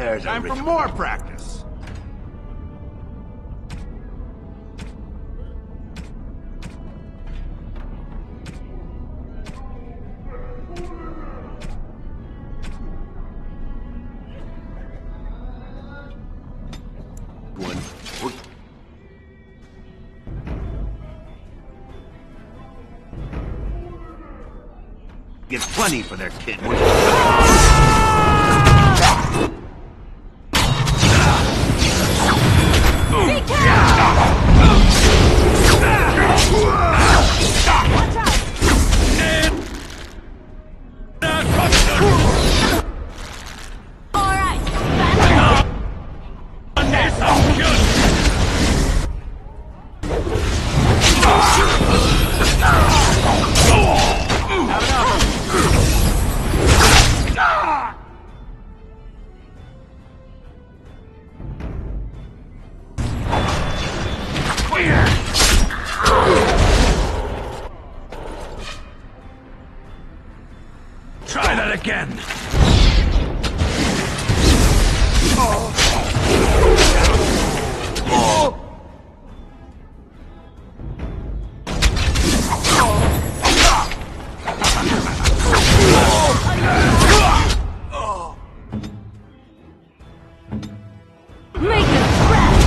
Time for more practice. Get plenty for their kid. Try that again! Make it fresh!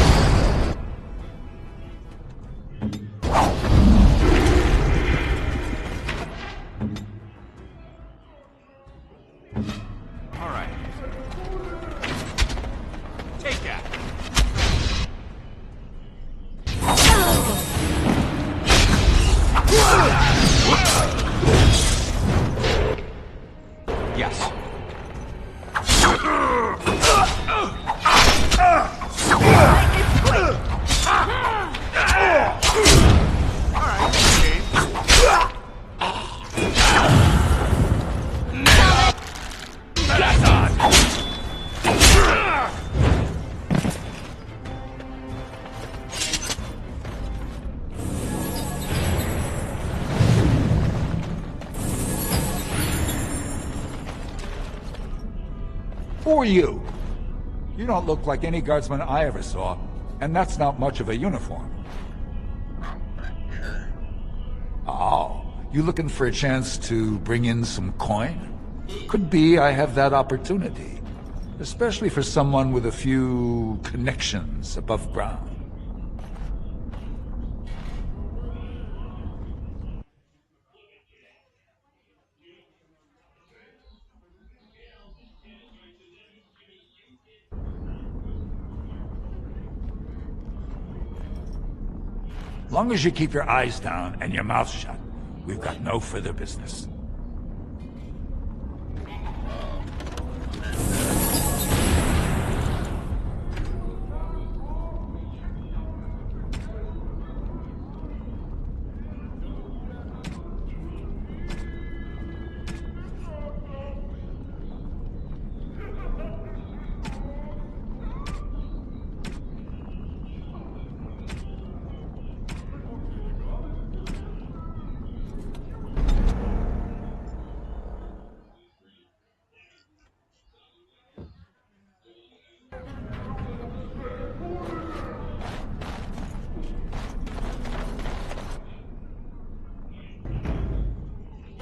All right. Take that. Yes. Who are you? You don't look like any guardsman I ever saw, and that's not much of a uniform. Oh, you looking for a chance to bring in some coin? Could be I have that opportunity, especially for someone with a few connections above ground. Long as you keep your eyes down and your mouth shut, we've got no further business.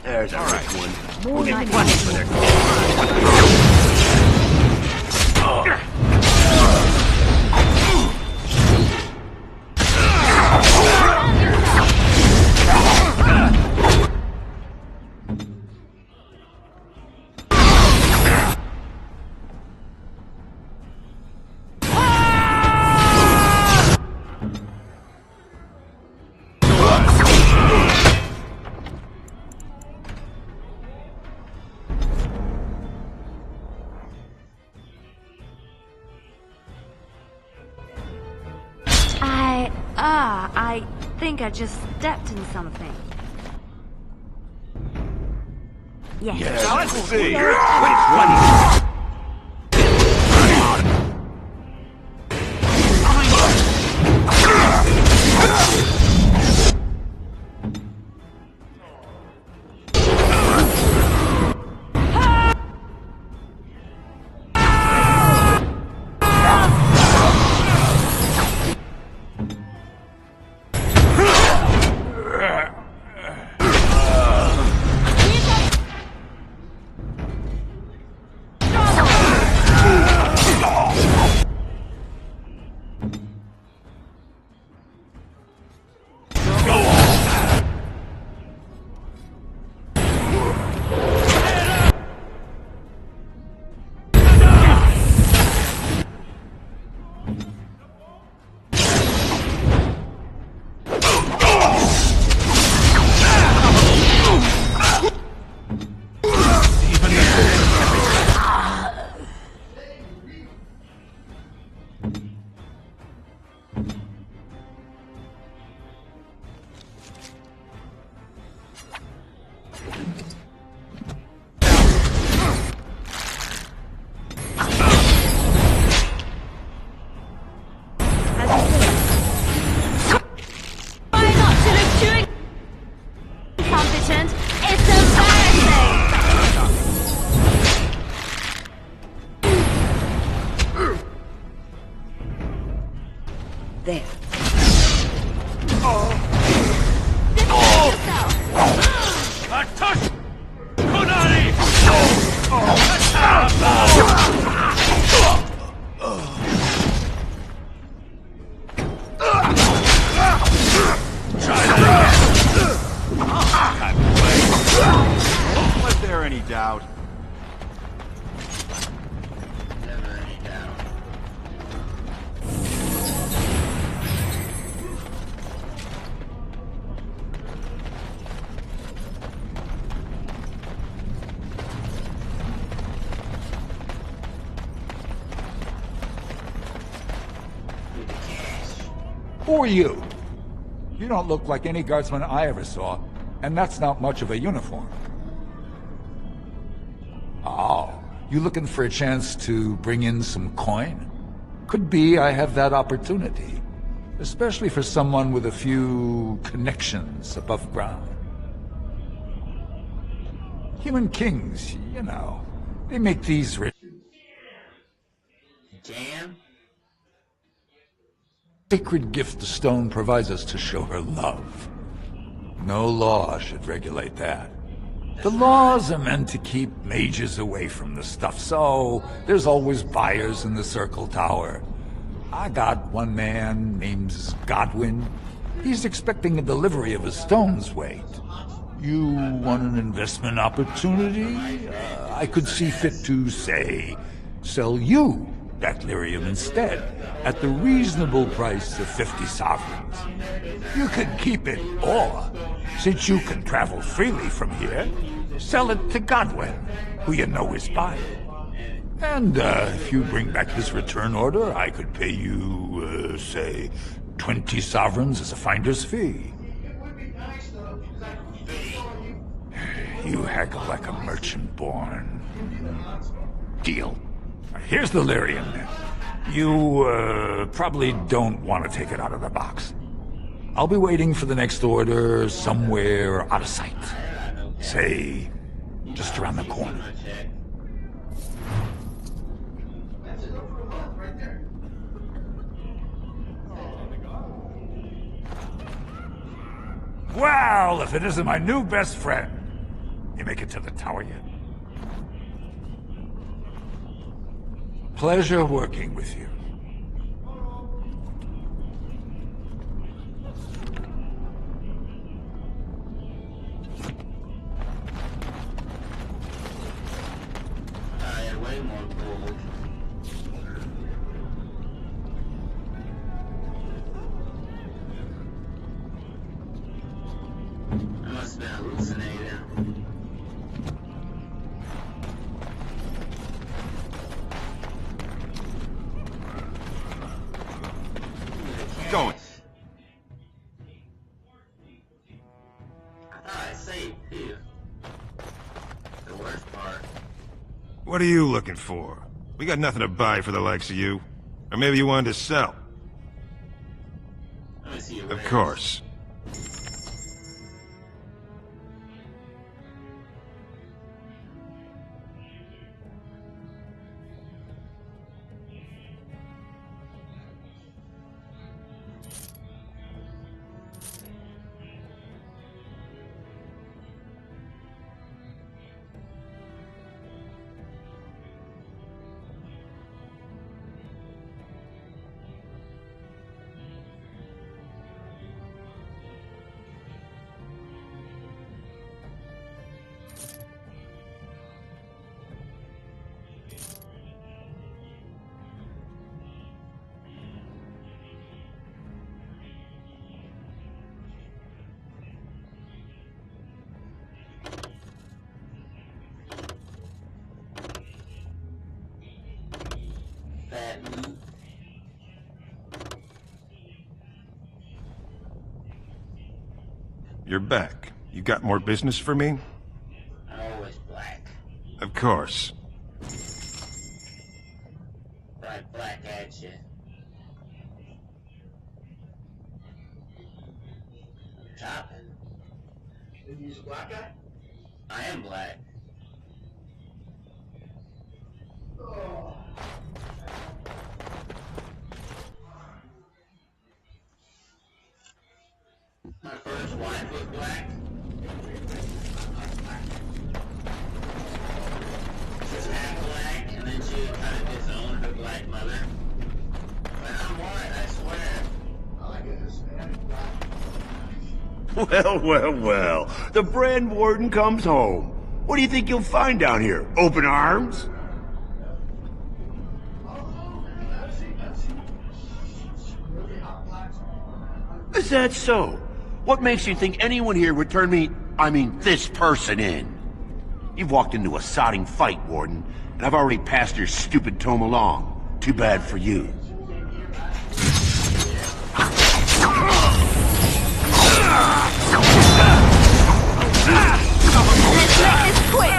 There's a rich one. More We'll get like plenty for their I think I just stepped in something. Yes. Now let's see. plenty. Never any doubt. Never any doubt. With the cash. Who are you? You don't look like any guardsman I ever saw, and that's not much of a uniform. Oh, you looking for a chance to bring in some coin? Could be I have that opportunity, especially for someone with a few connections above ground. Human kings, you know, they make these rich. Damn. Sacred gift the stone provides us to show her love. No law should regulate that. The laws are meant to keep mages away from the stuff, so there's always buyers in the Circle Tower. I got one man named Godwin. He's expecting a delivery of a stone's weight. You want an investment opportunity? I could see fit to, say, sell you that lyrium instead, at the reasonable price of 50 sovereigns. You can keep it, or, since you can travel freely from here, sell it to Godwin, who you know is buying. And if you bring back his return order, I could pay you, say, 20 sovereigns as a finder's fee. You haggle like a merchant born. Deal. Here's the lyrium, then. You, probably don't want to take it out of the box. I'll be waiting for the next order somewhere out of sight. Say, just around the corner. Well, if it isn't my new best friend. You make it to the tower yet? Pleasure working with you. I had way more gold. I must have been hallucinating. Going. I thought I saved too. The worst part. What are you looking for? We got nothing to buy for the likes of you. Or maybe you wanted to sell. Let me see your Of rings. course. Bad meat. You're back. You got more business for me? I'm always black. Of course. Right black at you. Chopping. He's a black guy? I am black. My first wife was black. She was half black, and then she kind of disowned her black mother. But I'm white, I swear. Well, well, well. The Brand Warden comes home. What do you think you'll find down here? Open arms? Is that so? What makes you think anyone here would turn me, this person in? You've walked into a sodding fight, Warden, and I've already passed your stupid tome along. Too bad for you. Let's make this quick!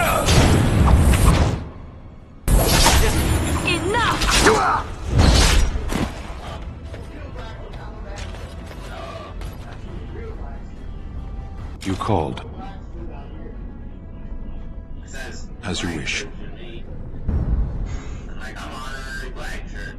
Enough! You called. Says, As you wish. like I'm honorary black church.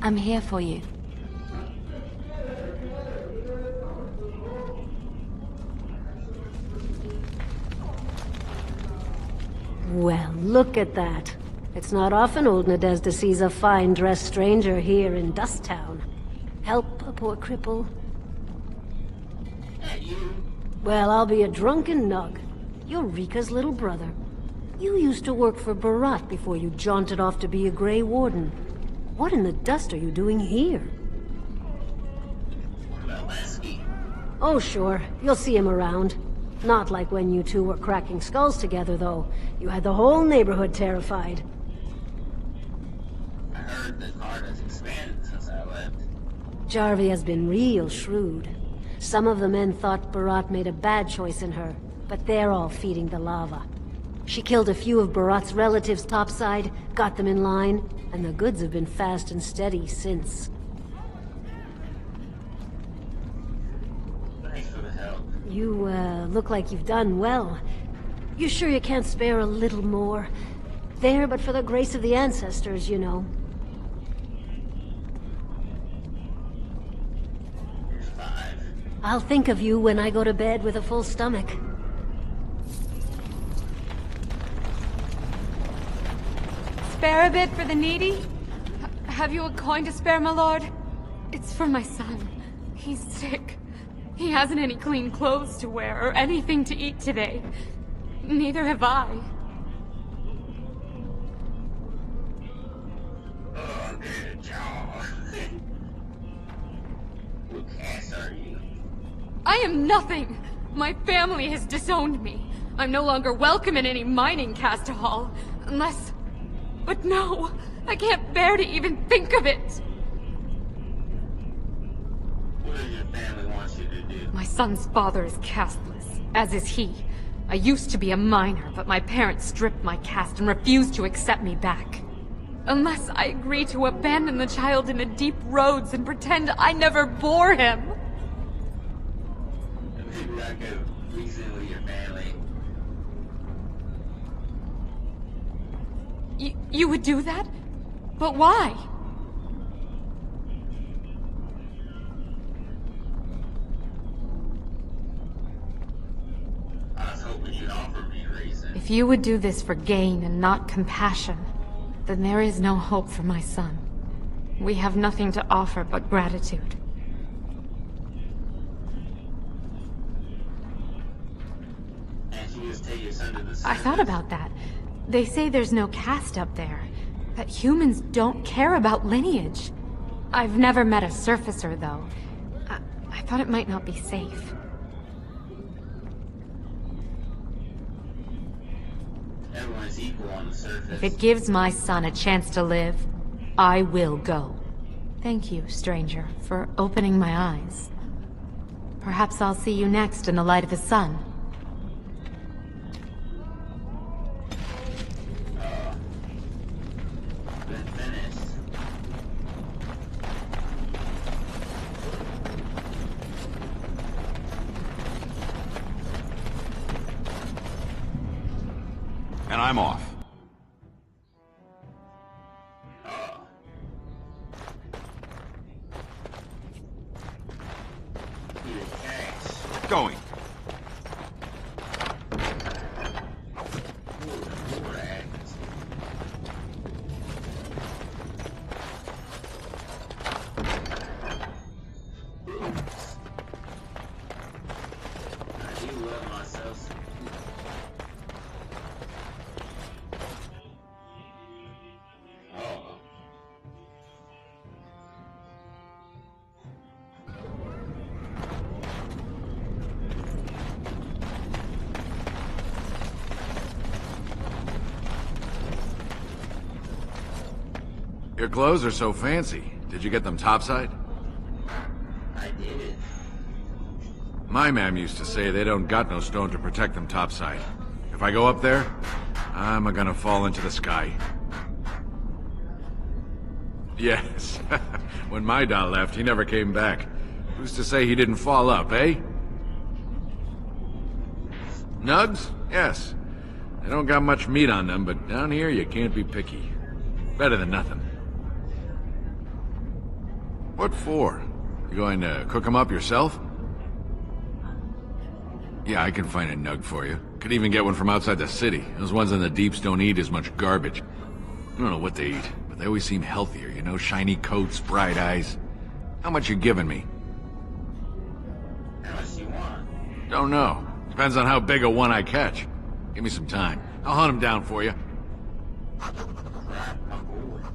I'm here for you. Well, look at that. It's not often old Nadezhda sees a fine-dressed stranger here in Dusttown. Help a poor cripple. Well, I'll be a drunken nug. You're Rika's little brother. You used to work for Barat before you jaunted off to be a Grey Warden. What in the dust are you doing here? Oh, sure. You'll see him around. Not like when you two were cracking skulls together, though. You had the whole neighborhood terrified. I heard the card has expanded since I left. Jarvi has been real shrewd. Some of the men thought Barat made a bad choice in her, but they're all feeding the lava. She killed a few of Barat's relatives topside, got them in line, and the goods have been fast and steady since. Thanks for the help. You, look like you've done well. You sure you can't spare a little more? There, but for the grace of the ancestors, you know. Here's 5. I'll think of you when I go to bed with a full stomach. Spare a bit for the needy? Have you a coin to spare, my lord? It's for my son. He's sick. He hasn't any clean clothes to wear or anything to eat today. Neither have I. Oh, good job. Who cast are you? I am nothing. My family has disowned me. I'm no longer welcome in any mining cast hall. Unless... But no! I can't bear to even think of it! What does your family want you to do? My son's father is casteless, as is he. I used to be a miner, but my parents stripped my caste and refused to accept me back. Unless I agree to abandon the child in the deep roads and pretend I never bore him. Maybe I could reason with your family. You would do that? But why? I was hoping you'd offer me a reason. If you would do this for gain and not compassion, then there is no hope for my son. We have nothing to offer but gratitude. And you just take your son to the surface. I thought about that. They say there's no caste up there. That humans don't care about lineage. I've never met a surfacer, though. I thought it might not be safe. Everyone's equal on the surface. If it gives my son a chance to live, I will go. Thank you, stranger, for opening my eyes. Perhaps I'll see you next in the light of the sun. Been finished. I'm off. Going. Your clothes are so fancy. Did you get them topside? I did it. My ma'am used to say they don't got no stone to protect them topside. If I go up there, I'm gonna fall into the sky. Yes. When my dad left, he never came back. Who's to say he didn't fall up, eh? Nugs? Yes. They don't got much meat on them, but down here you can't be picky. Better than nothing. What for? You going to cook them up yourself? Yeah, I can find a nug for you. Could even get one from outside the city. Those ones in the deeps don't eat as much garbage. I don't know what they eat, but they always seem healthier, you know? Shiny coats, bright eyes. How much you giving me? How much do you want? Don't know. Depends on how big a one I catch. Give me some time. I'll hunt him down for you. Right, I'm bored.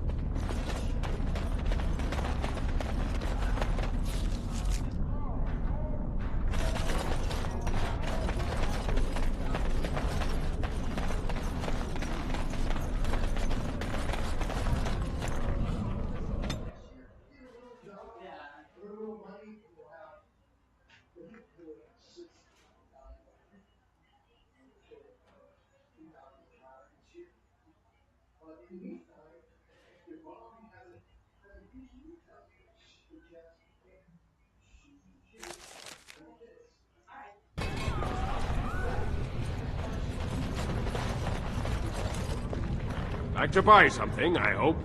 Like to buy something, I hope.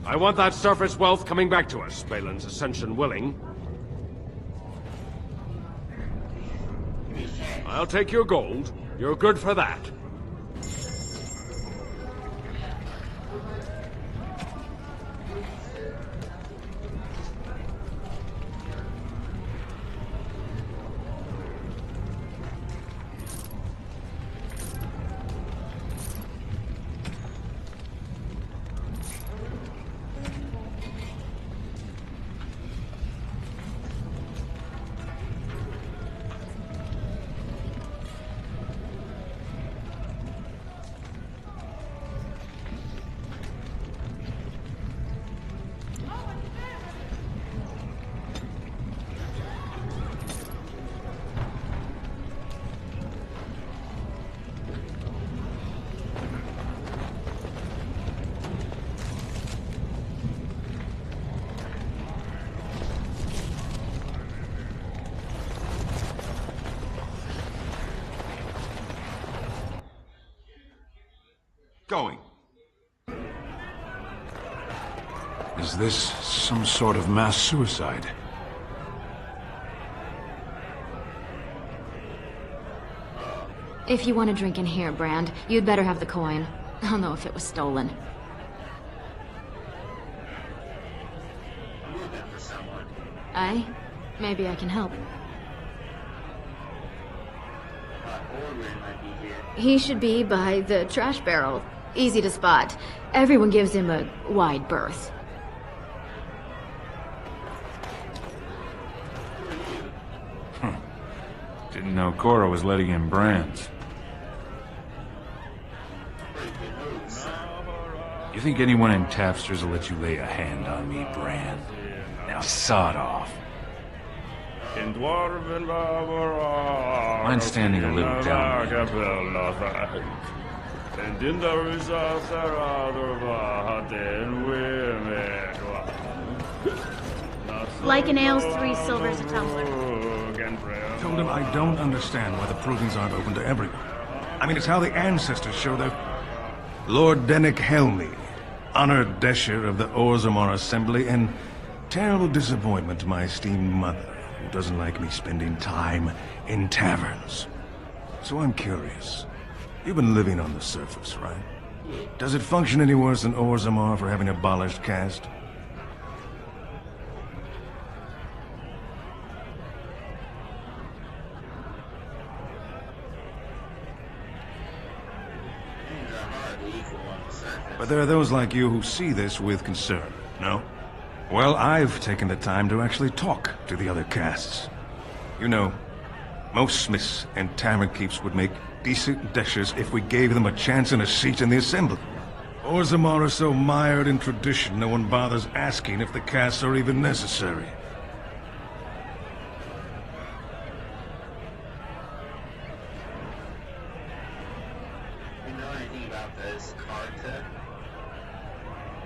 I want that surface wealth coming back to us, Balin's ascension willing. I'll take your gold. You're good for that. Going. Is this some sort of mass suicide? If you want a drink in here, Brand, you'd better have the coin. I'll know if it was stolen. I'm looking for someone. Aye? Maybe I can help. Orwin might be here. He should be by the trash barrel. Easy to spot. Everyone gives him a wide berth. Didn't know Cora was letting in brands. You think anyone in Tapsters will let you lay a hand on me, Brand? Now sod off. Mine's standing a little down. Like an ale's 3 silvers a tumbler. Told him I don't understand why the provings aren't open to everyone. I mean, it's how the ancestors show their Lord Dennick Helmy, honored Desher of the Orzammar Assembly, and terrible disappointment to my esteemed mother, who doesn't like me spending time in taverns. So I'm curious. You've been living on the surface, right? Does it function any worse than Orzammar for having abolished caste? But there are those like you who see this with concern, no? Well, I've taken the time to actually talk to the other castes. You know, most smiths and tavern keeps would make decent deshers if we gave them a chance and a seat in the assembly. Orzammar are so mired in tradition, no one bothers asking if the castes are even necessary.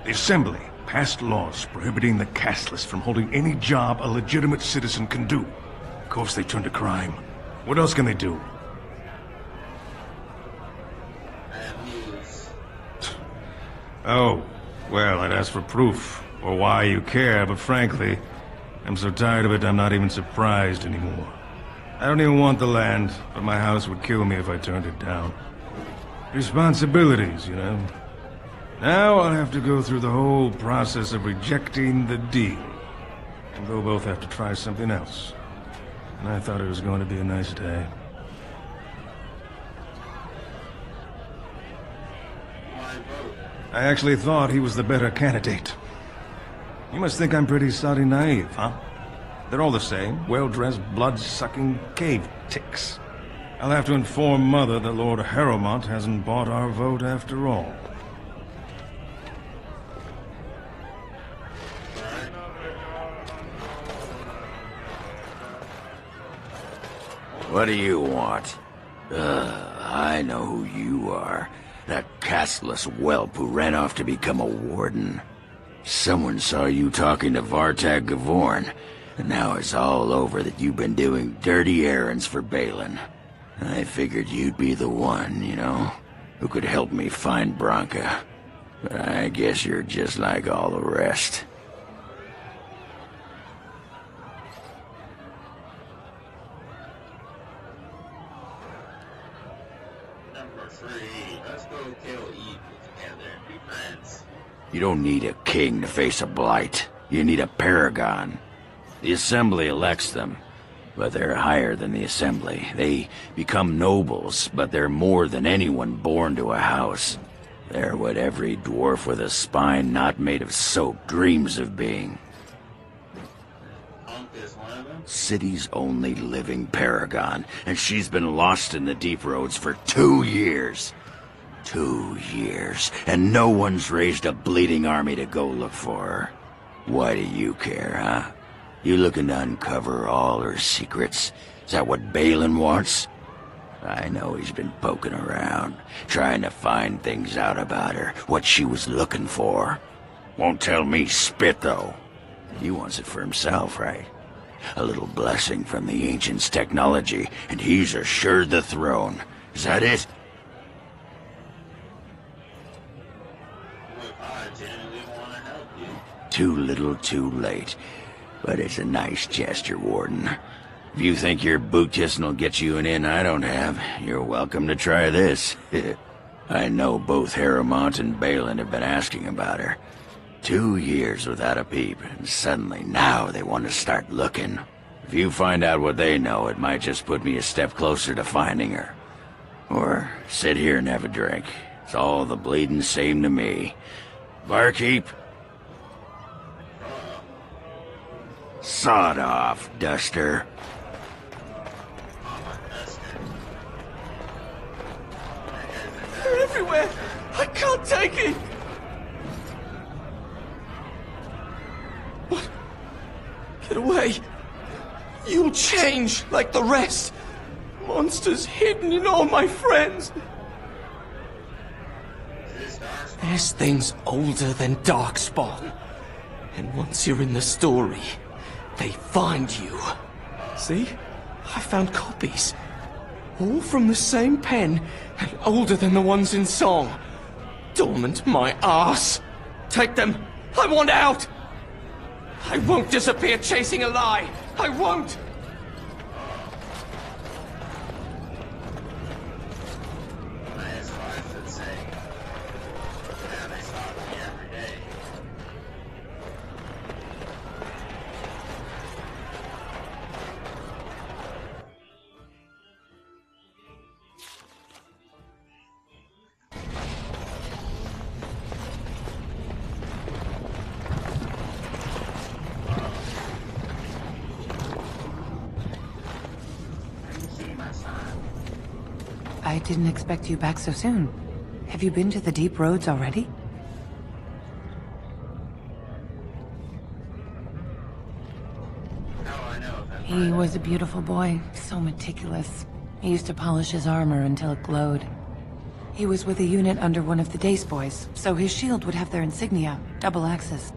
The Assembly passed laws prohibiting the casteless from holding any job a legitimate citizen can do. Of course they turn to crime. What else can they do? Oh, well, I'd ask for proof, or why you care, but frankly, I'm so tired of it I'm not even surprised anymore. I don't even want the land, but my house would kill me if I turned it down. Responsibilities, you know. Now I'll have to go through the whole process of rejecting the deal. And they'll both have to try something else. And I thought it was going to be a nice day. I actually thought he was the better candidate. You must think I'm pretty soddy naive, huh? They're all the same, well-dressed, blood-sucking cave ticks. I'll have to inform Mother that Lord Harrowmont hasn't bought our vote after all. What do you want? I know who you are. That castless whelp who ran off to become a warden. Someone saw you talking to Vartag Gavorn, and now it's all over that you've been doing dirty errands for Balin. I figured you'd be the one, you know, who could help me find Branka. But I guess you're just like all the rest. You don't need a king to face a blight. You need a paragon. The Assembly elects them, but they're higher than the Assembly. They become nobles, but they're more than anyone born to a house. They're what every dwarf with a spine not made of soap dreams of being. City's only living paragon, and she's been lost in the deep roads for 2 years. 2 years, and no one's raised a bleeding army to go look for her. Why do you care, huh? You looking to uncover all her secrets? Is that what Balin wants? I know he's been poking around, trying to find things out about her, what she was looking for. Won't tell me spit, though. He wants it for himself, right? A little blessing from the Ancients' technology, and he's assured the throne. Is that it? Too little, too late. But it's a nice gesture, Warden. If you think your boot kissing will get you an in I don't have, you're welcome to try this. I know both Harrowmont and Balin have been asking about her. 2 years without a peep, and suddenly now they want to start looking. If you find out what they know, it might just put me a step closer to finding her. Or sit here and have a drink. It's all the bleeding same to me. Barkeep? Sod off, Duster. They're everywhere! I can't take it! What? Get away! You'll change like the rest! Monsters hidden in all my friends! There's things older than Darkspawn. And once you're in the story, they find you. See? I found copies. All from the same pen, and older than the ones in song. dormant my ass. Take them. I want out. I won't disappear chasing a lie. I won't. I didn't expect you back so soon. Have you been to the Deep Roads already? He was a beautiful boy, so meticulous. He used to polish his armor until it glowed. He was with a unit under one of the Dace boys, so his shield would have their insignia, double axis.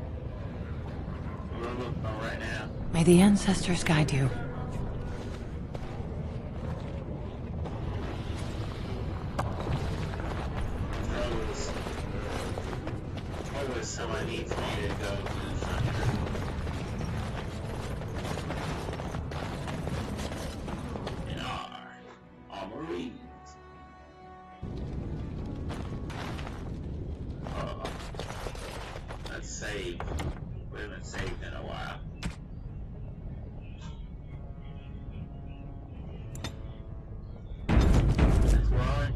May the ancestors guide you. Someone needs me to go to the center. In our Marines. Let's save. We haven't saved in a while. That's right.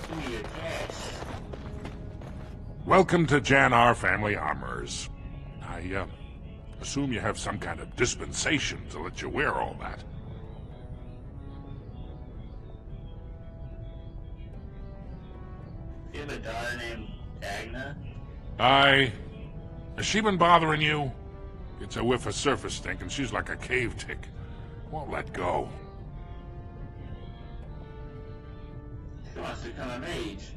Give me your cash. Welcome to Jan-Ar Family Armors. I, assume you have some kind of dispensation to let you wear all that. You have a daughter named Dagna? Has she been bothering you? Gets a whiff of surface stink and she's like a cave tick. Won't let go. She wants to become a mage.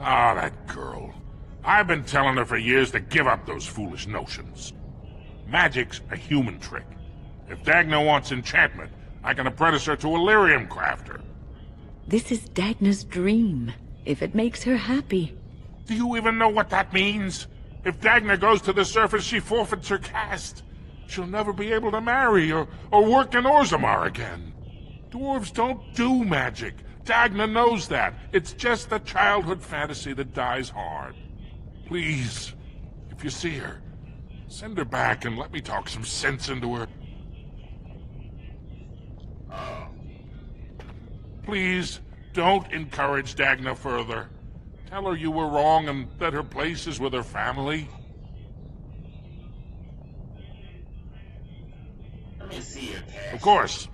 Ah, that girl. I've been telling her for years to give up those foolish notions. Magic's a human trick. If Dagna wants enchantment, I can apprentice her to a lyrium crafter. This is Dagna's dream, if it makes her happy. Do you even know what that means? If Dagna goes to the surface, she forfeits her caste. She'll never be able to marry or work in Orzammar again. Dwarves don't do magic. Dagna knows that. It's just a childhood fantasy that dies hard. Please, if you see her, send her back and let me talk some sense into her. Please, don't encourage Dagna further. Tell her you were wrong and that her place is with her family. Let me see your cash. Of course.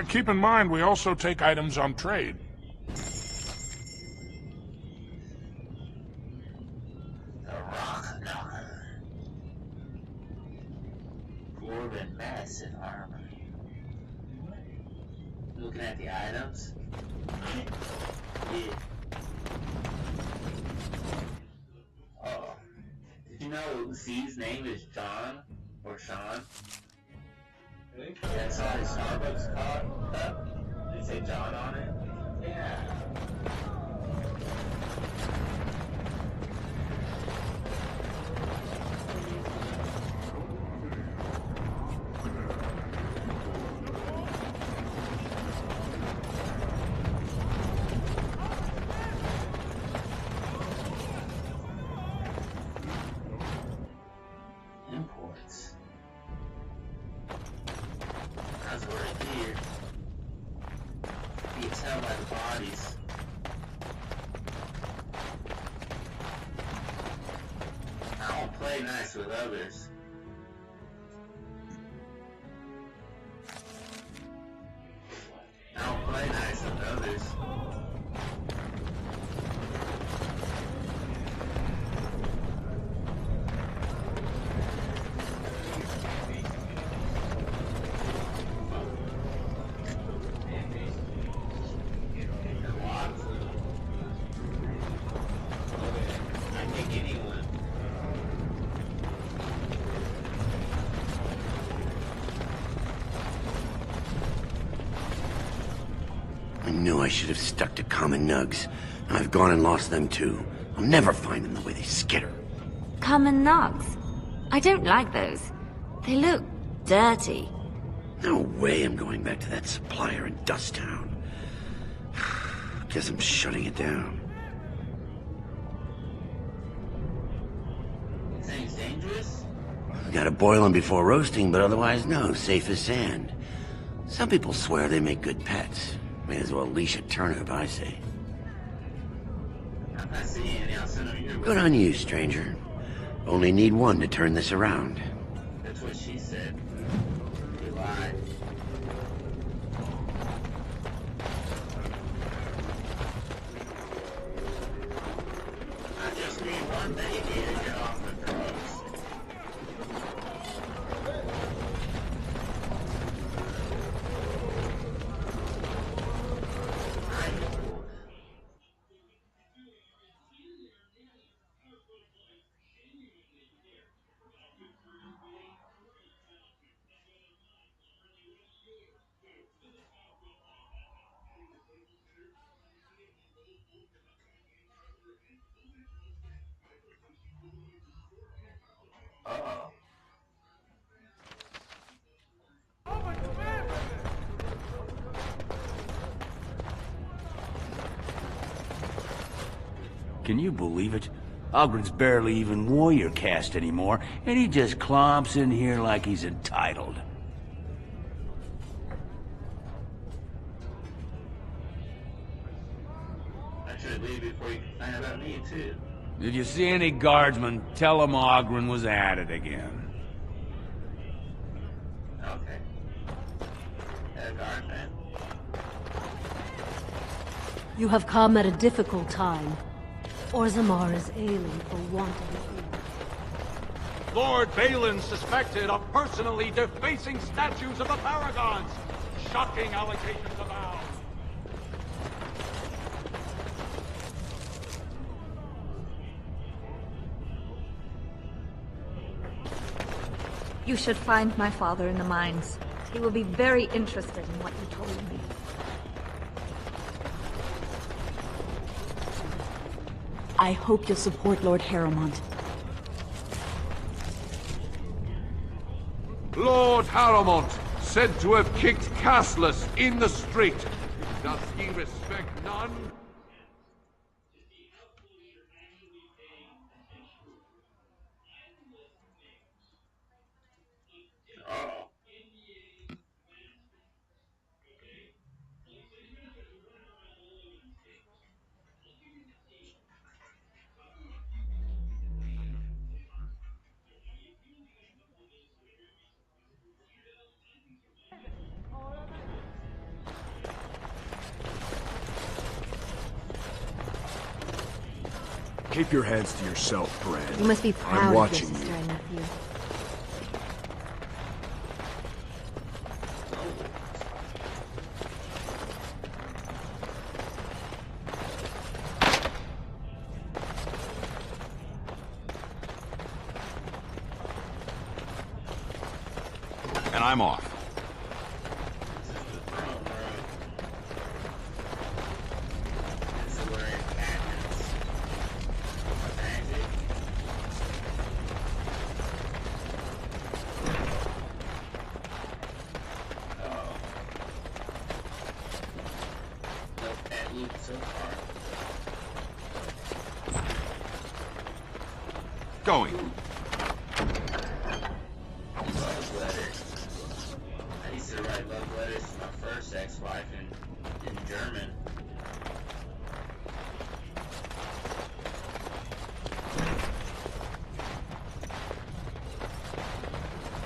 Keep in mind, we also take items on trade. Dwarven massive armor. Looking at the items? Yeah. Oh. Did you know Z's name is John? Or Sean? That's how his Starbucks cup. Did it say John on it? Yeah. Imports. That's right here. You can tell by the bodies. I don't play nice with others. I don't play nice with others. knew I should have stuck to common nugs. I've gone and lost them too. I'll never find them the way they skitter. Common nugs? I don't like those. They look dirty. No way I'm going back to that supplier in Dust Town. Guess I'm shutting it down. Things dangerous? Gotta boil them before roasting, but otherwise no, safe as sand. Some people swear they make good pets. May as well leash a turnip, I say. I'm not seeing any. I'll send them your way. Good on you, stranger. Only need one to turn this around. That's what she said. You lied. I just need one thing here to get off the drugs. Can you believe it? Ogren's barely even warrior caste anymore, and he just clomps in here like he's entitled. I should leave before you complain about me, too. If you see any guardsmen, tell them Ogren was at it again. Okay. Guardman. You have come at a difficult time. Orzammar is ailing for want of a healer. Lord Balin suspected of personally defacing statues of the Paragons. Shocking allegations abound. You should find my father in the mines. He will be very interested in what you told me. I hope you'll support Lord Harrowmont. Lord Harrowmont, said to have kicked Castless in the street. Does he respect none? Keep your hands to yourself, Brand. You must be proud I'm of watching your sister you. and nephew. And I'm off. Going. Love letters. I used to write love letters to my first ex-wife in German.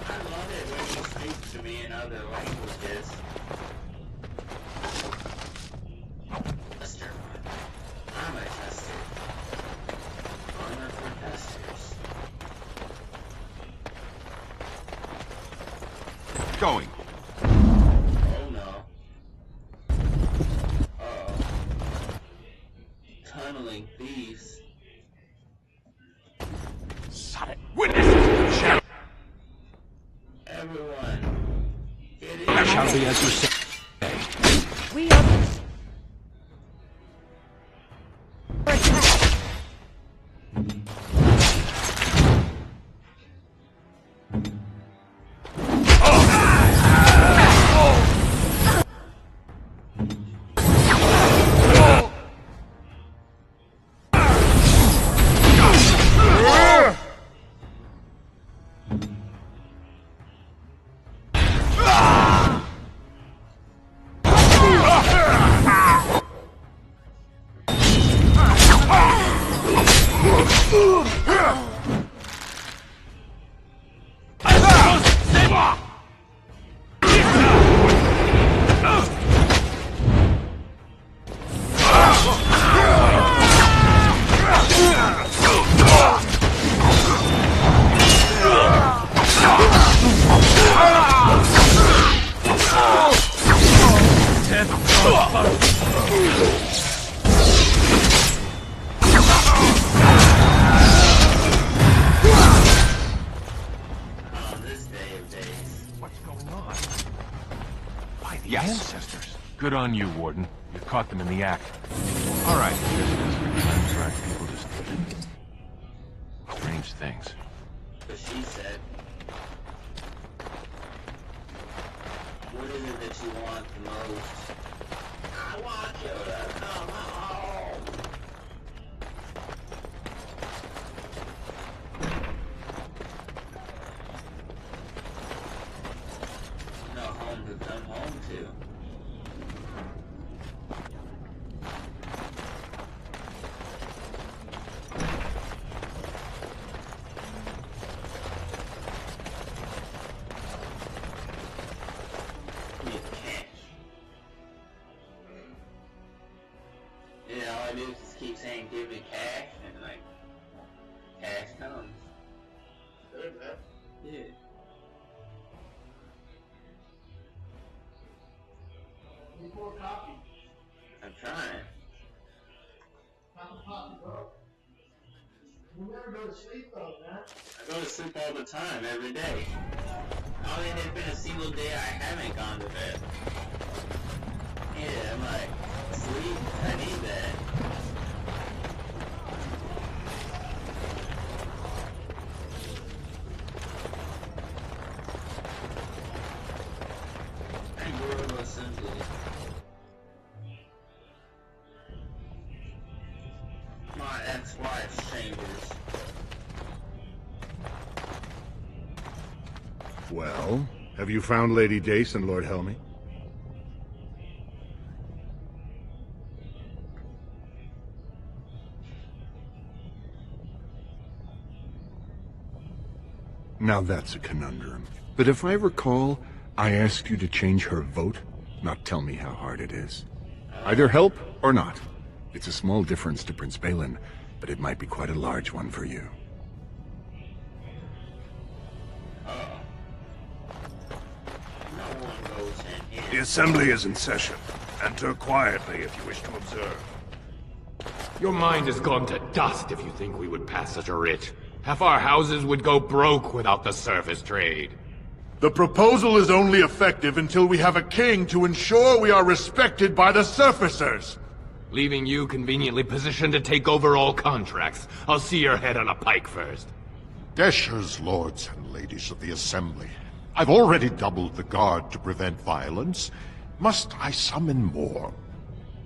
I love it when you speak to me in other languages. Tester. I'm a tester. Honor for testers. Going. Oh no. Uh-oh. Tunneling thieves. Sonic witnesses shall. Everyone, get in. That shall be as you say. We are... What's going on? By the ancestors. Good on you, Warden. You caught them in the act. All right. Times people just strange things. But she said, what is it that you want the most? I want you to come home. No home to come home to. Yeah, all I do is just keep saying, give me cash, and like, cash comes. Yeah. I'm trying. You never go to sleep though, man. I go to sleep all the time, every day. I don't think there's been a single day I haven't gone to bed. Yeah, I'm like, sleep, I need that. World Assembly. My ex-wife's chambers. Well, have you found Lady Dace and Lord Helmy? Now that's a conundrum. But if I recall, I asked you to change her vote, not tell me how hard it is. Either help or not. It's a small difference to Prince Balin, but it might be quite a large one for you. The Assembly is in session. Enter quietly if you wish to observe. Your mind has gone to dust if you think we would pass such a writ. Half our houses would go broke without the surface trade. The proposal is only effective until we have a king to ensure we are respected by the surfacers. Leaving you conveniently positioned to take over all contracts. I'll see your head on a pike first. Deshers, lords and ladies of the Assembly. I've already doubled the guard to prevent violence. Must I summon more?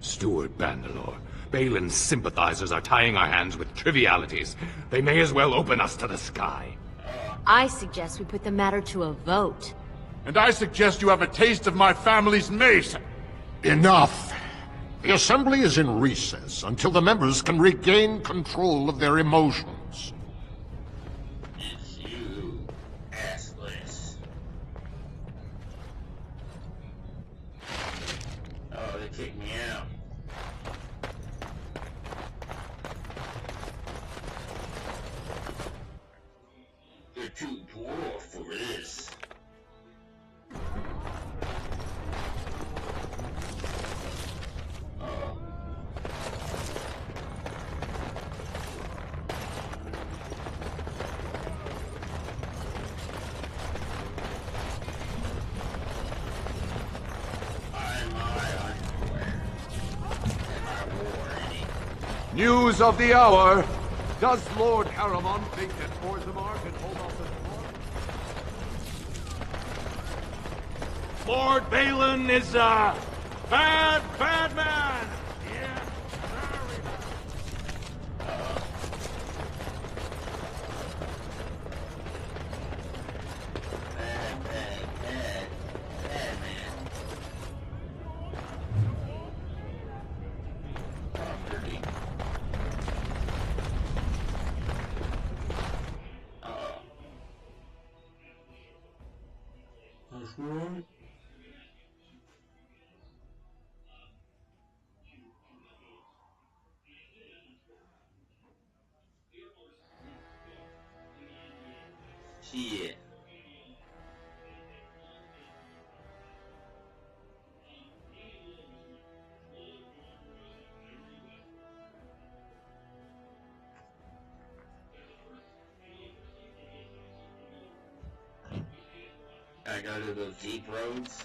Steward Bandalore, Balin's sympathizers are tying our hands with trivialities. They may as well open us to the sky. I suggest we put the matter to a vote. And I suggest you have a taste of my family's mace. Enough! The Assembly is in recess until the members can regain control of their emotions. It's you, assless. Oh, they kicked me out. You're too poor for this. News of the hour. Does Lord Caramon think that Orzammar can hold off the Lord Balin is a bad, bad man. Yeah, very bad. Shit. I go to those deep roads.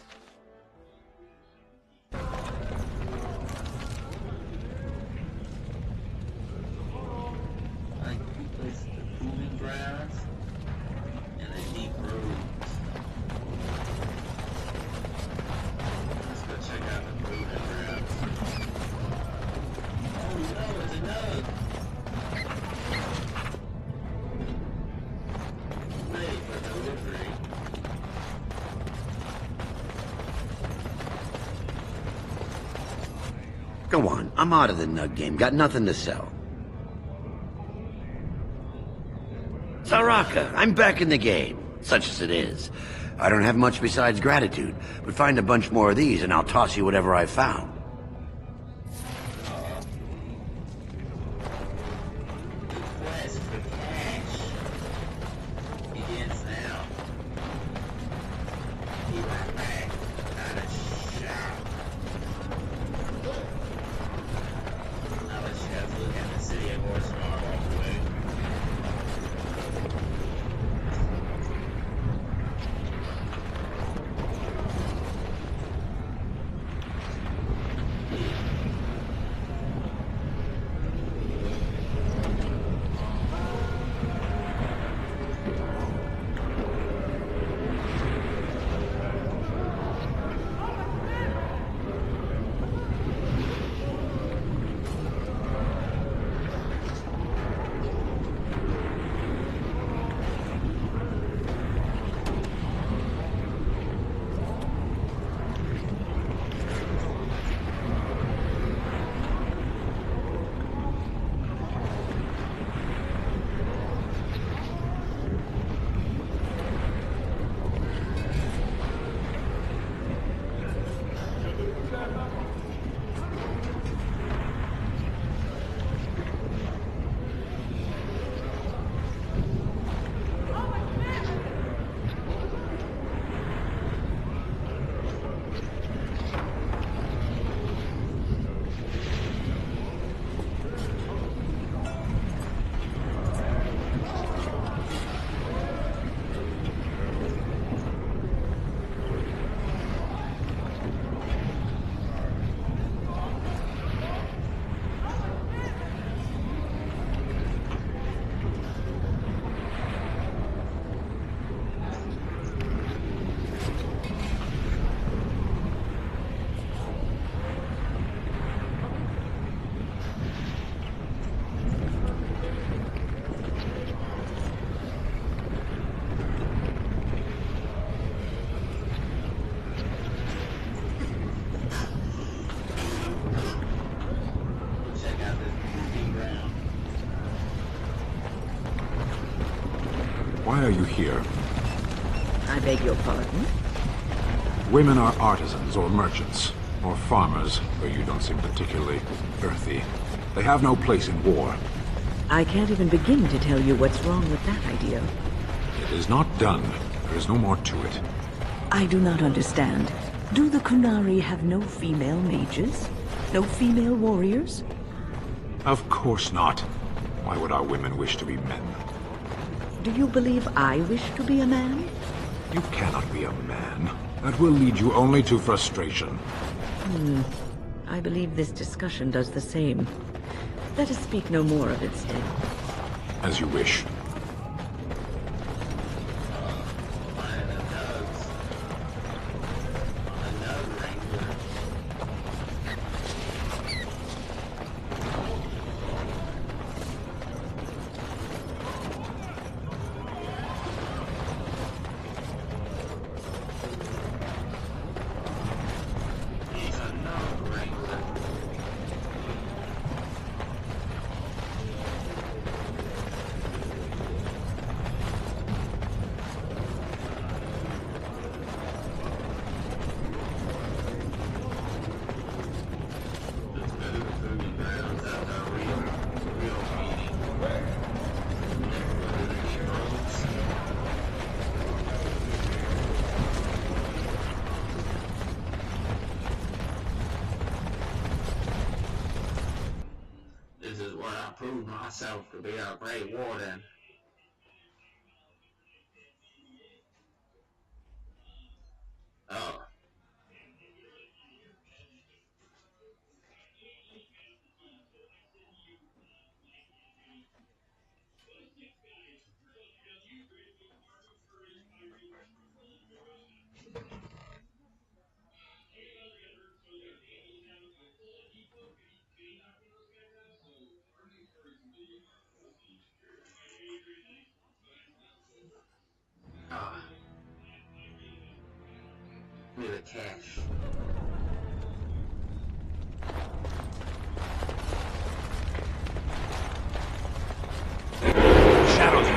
Like it's the proving grounds and the deep roads. Let's go check out the proving grounds. Oh no, it's a nug. Ready for delivery. Go on, I'm out of the nug game. Got nothing to sell. Saraka, I'm back in the game, such as it is. I don't have much besides gratitude, but find a bunch more of these and I'll toss you whatever I found. Why are you here? I beg your pardon? Women are artisans or merchants, or farmers, though you don't seem particularly earthy. They have no place in war. I can't even begin to tell you what's wrong with that idea. It is not done. There is no more to it. I do not understand. Do the Kunari have no female mages? No female warriors? Of course not. Why would our women wish to be men? Do you believe I wish to be a man? You cannot be a man. That will lead you only to frustration. I believe this discussion does the same. Let us speak no more of its dead. As you wish. prove myself to be a great warden. Oh. Give me the cash. Shadows.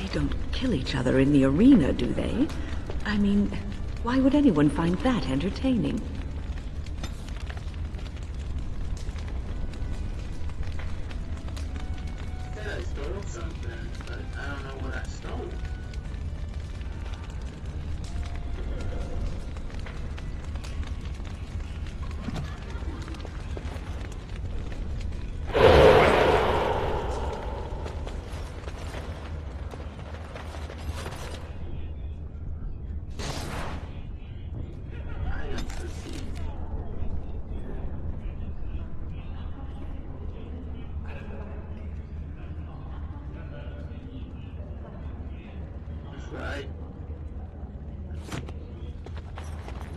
They don't kill each other in the arena, do they? I mean, why would anyone find that entertaining? Said I stole something, but I don't know what I stole. Right.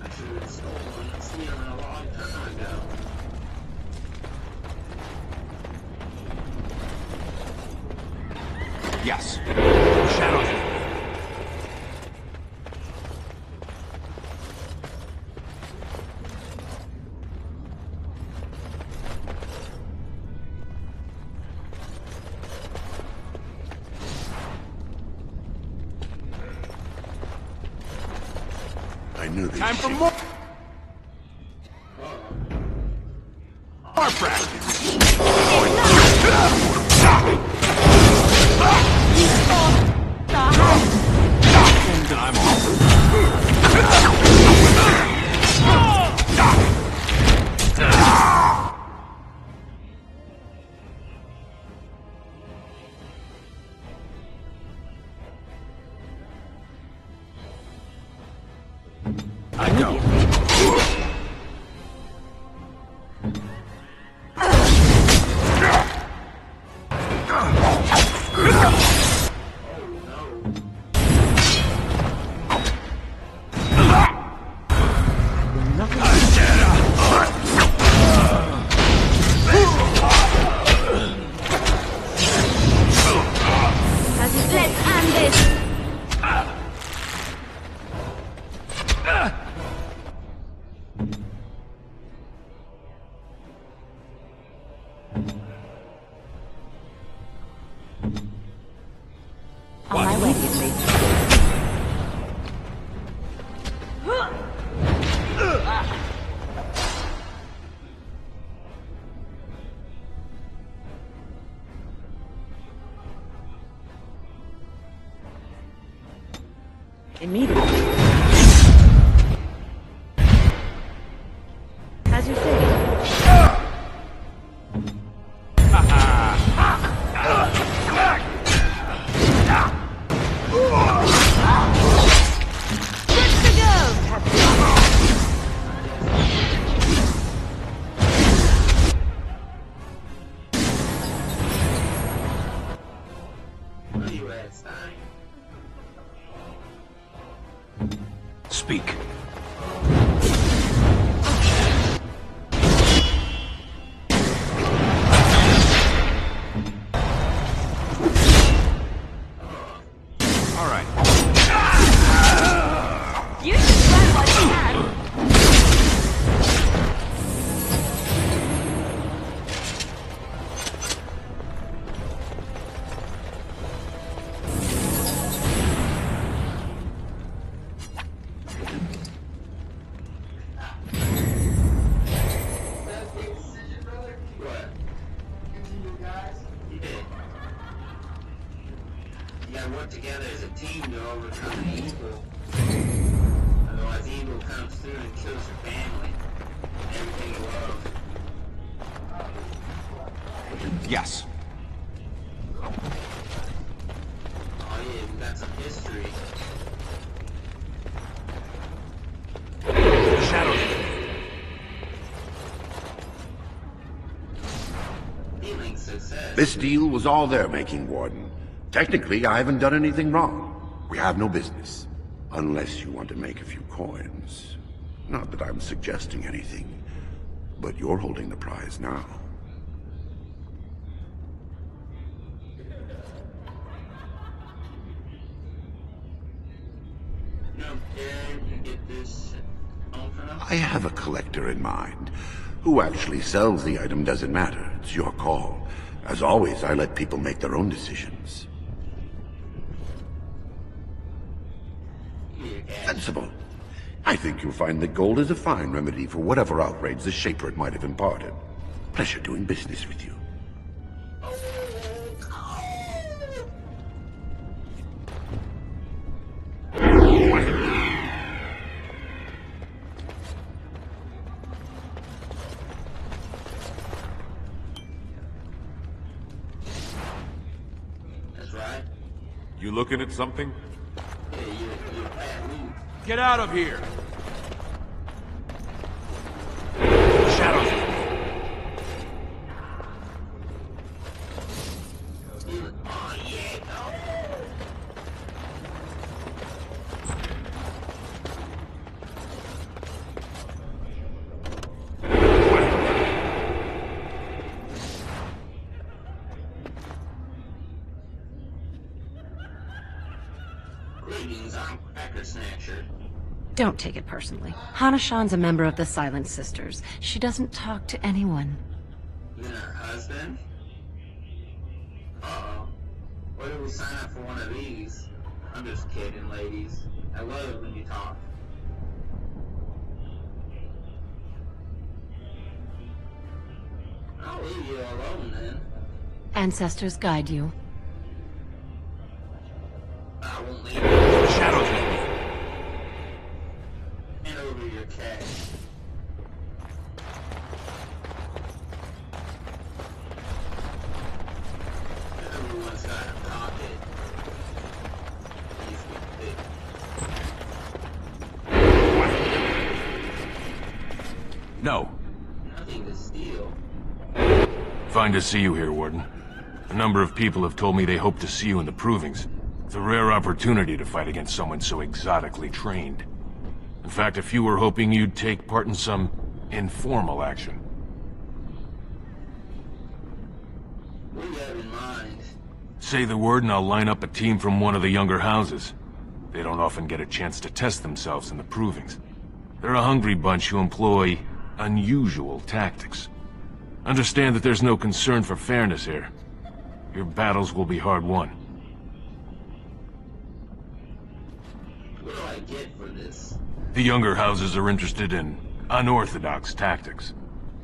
I should have stolen this stealing a long time ago. Yes. Shadows. I knew this. Time for more. More practice. I'm I know. Let's end this! On my way, immediately. Immediately. As you say. Speak. All right. You should run while you can. You gotta work together as a team to overcome the evil. Otherwise evil comes through and kills your family. And everything you love. Yes. Oh yeah, we got some history. Feeling success. This deal was all their making, Warden. Technically, I haven't done anything wrong. We have no business. Unless you want to make a few coins. Not that I'm suggesting anything, but you're holding the prize now. I have a collector in mind. Who actually sells the item doesn't matter. It's your call. As always, I let people make their own decisions. Sensible. I think you'll find that gold is a fine remedy for whatever outrage the Shaper might have imparted. Pleasure doing business with you. That's right. You looking at something? Yeah, you're bad news. Get out of here! Shadows. Oh yeah, no. Greetings, I'm Cracker Snatcher. Don't take it personally. Hana-shan's a member of the Silent Sisters. She doesn't talk to anyone. You and her husband? Uh-oh. Where do we sign up for one of these? I'm just kidding, ladies. I love it when you talk. I'll leave you alone then. Ancestors guide you. I won't leave you. Shadows. Hand over your cash. Everyone's got a pocket. Please be big. No. Nothing to steal. Fine to see you here, Warden. A number of people have told me they hope to see you in the provings. It's a rare opportunity to fight against someone so exotically trained. In fact, a few were hoping you'd take part in some informal action. What do you have in mind? Say the word and I'll line up a team from one of the younger houses. They don't often get a chance to test themselves in the provings. They're a hungry bunch who employ unusual tactics. Understand that there's no concern for fairness here. Your battles will be hard won. What do I get for this? The younger houses are interested in unorthodox tactics.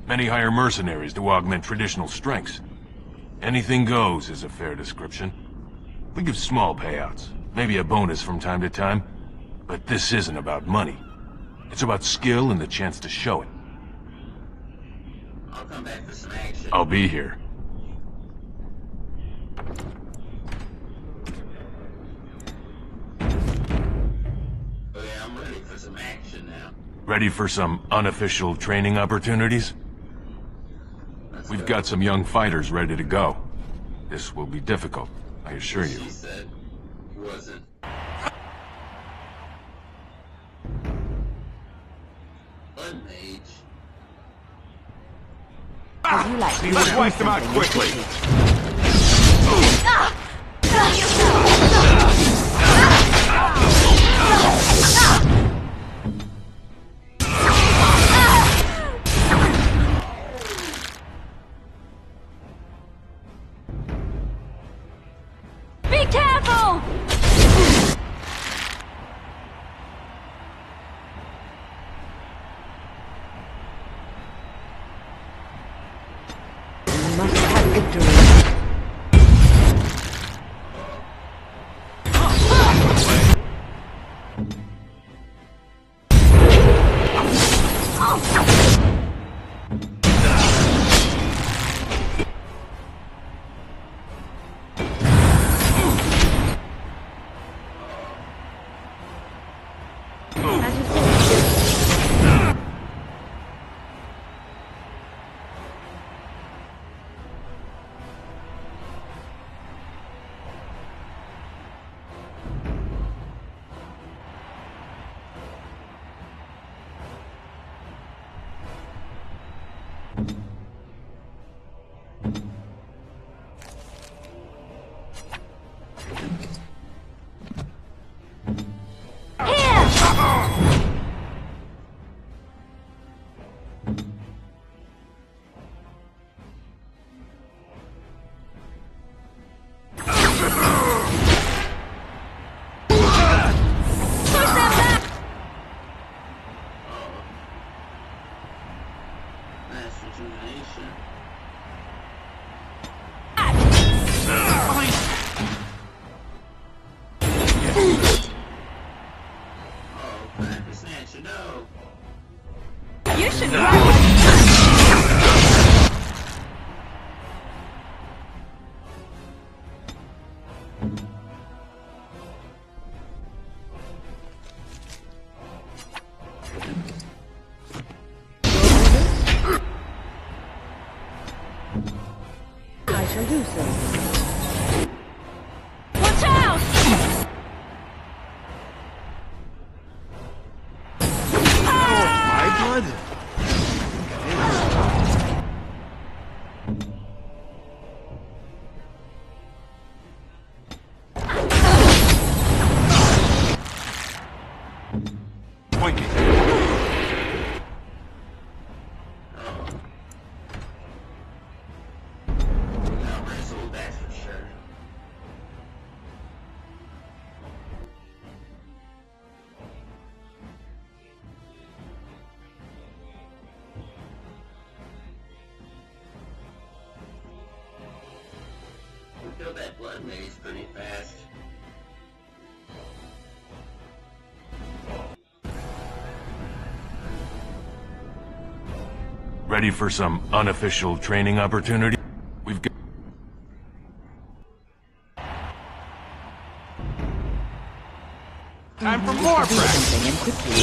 Many hire mercenaries to augment traditional strengths. Anything goes is a fair description. We give small payouts, maybe a bonus from time to time, but this isn't about money. It's about skill and the chance to show it. I'll come back for some action. I'll be here. Okay, I'm ready for some action now. Ready for some unofficial training opportunities? We've got some young fighters ready to go. This will be difficult, I assure you. She said he wasn't. Blood mage. Let's wipe them out quickly. Be careful! We must have victory. I shall do so. Watch out! My blood? Fill that blood maze pretty fast. Ready for some unofficial training opportunity? We've got... Time for more practice.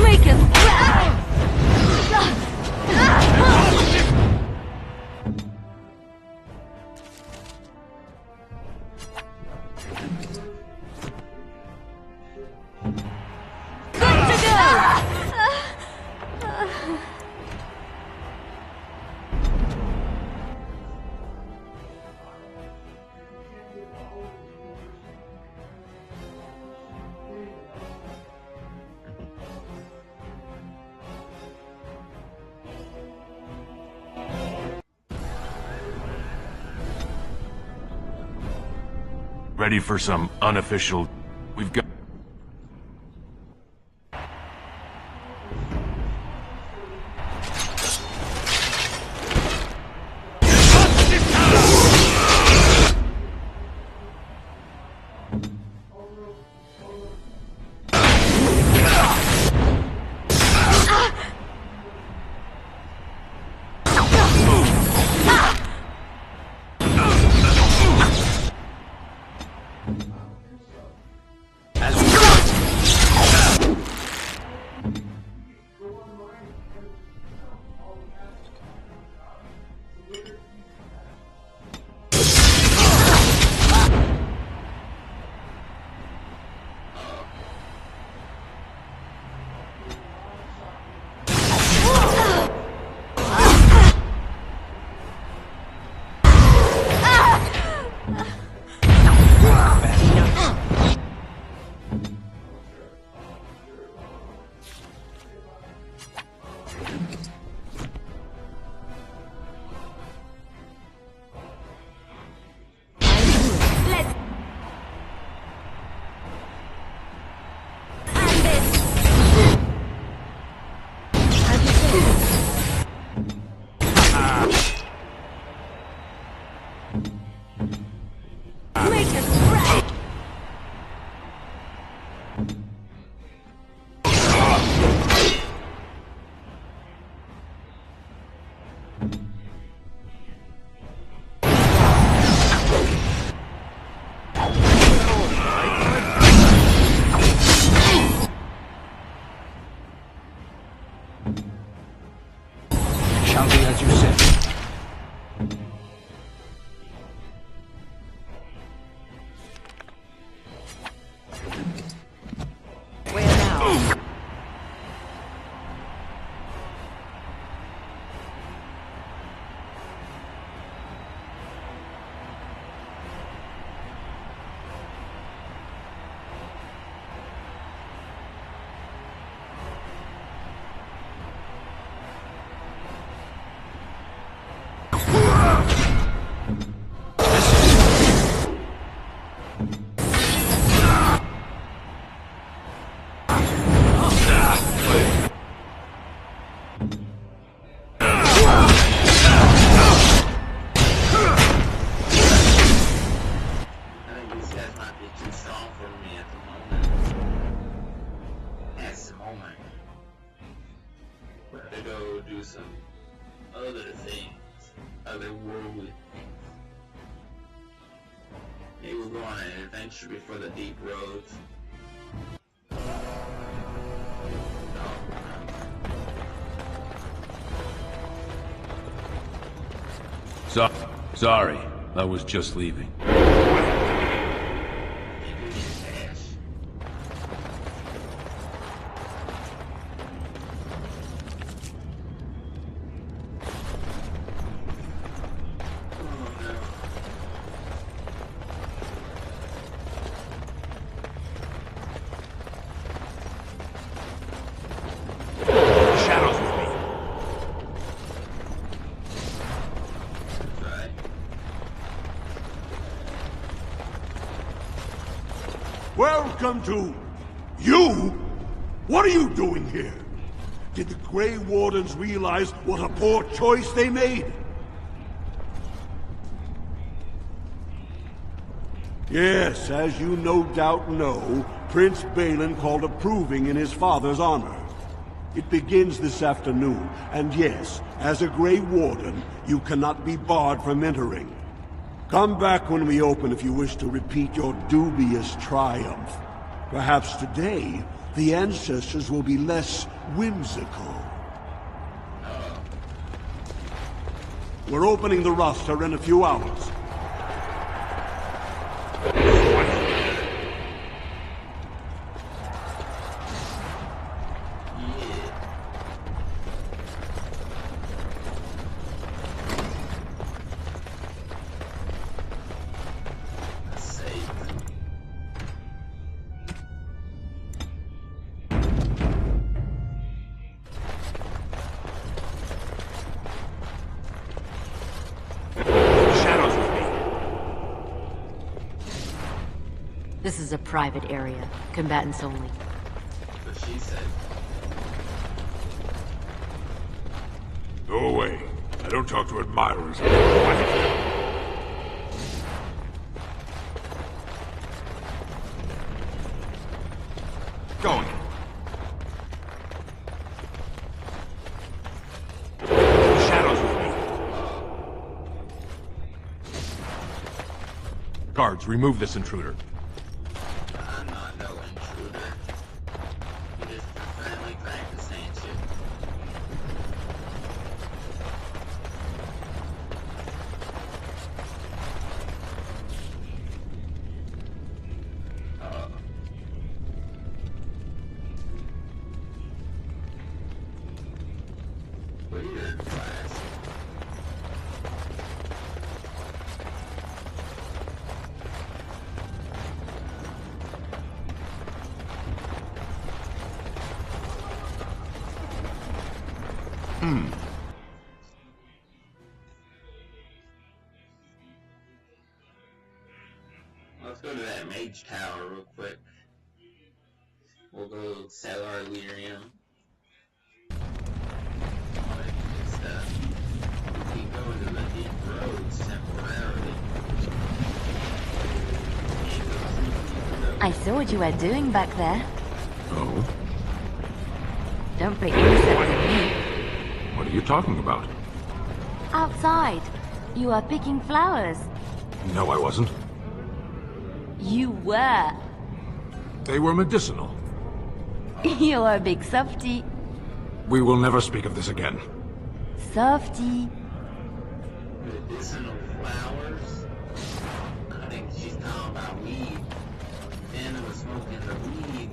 Make him. Ready for some unofficial... We've got... might be too strong for me at the moment. At the moment. We're gonna go do some other things. Otherworldly things. Maybe we'll go on an adventure before the deep roads. Sorry, I was just leaving. Welcome to... You? What are you doing here? Did the Grey Wardens realize what a poor choice they made? Yes, as you no doubt know, Prince Balin called approving in his father's honor. It begins this afternoon, and yes, as a Grey Warden, you cannot be barred from entering. Come back when we open if you wish to repeat your dubious triumph. Perhaps today, the ancestors will be less whimsical. We're opening the roster in a few hours. This is a private area. Combatants only. But she said. Go away. I don't talk to admirers. Going. Shadows with me. Guards, remove this intruder. Let's go to that mage tower real quick. We'll go sell our lyrium. All that good stuff. We can go into the deep roads temporarily. I saw what you were doing back there. Oh? Don't play innocent with me. What are you talking about? Outside. You are picking flowers. No, I wasn't. You were. They were medicinal. You're a big softy. We will never speak of this again. Softy. Medicinal flowers? I think she's talking about weed. Venom was smoking the weed.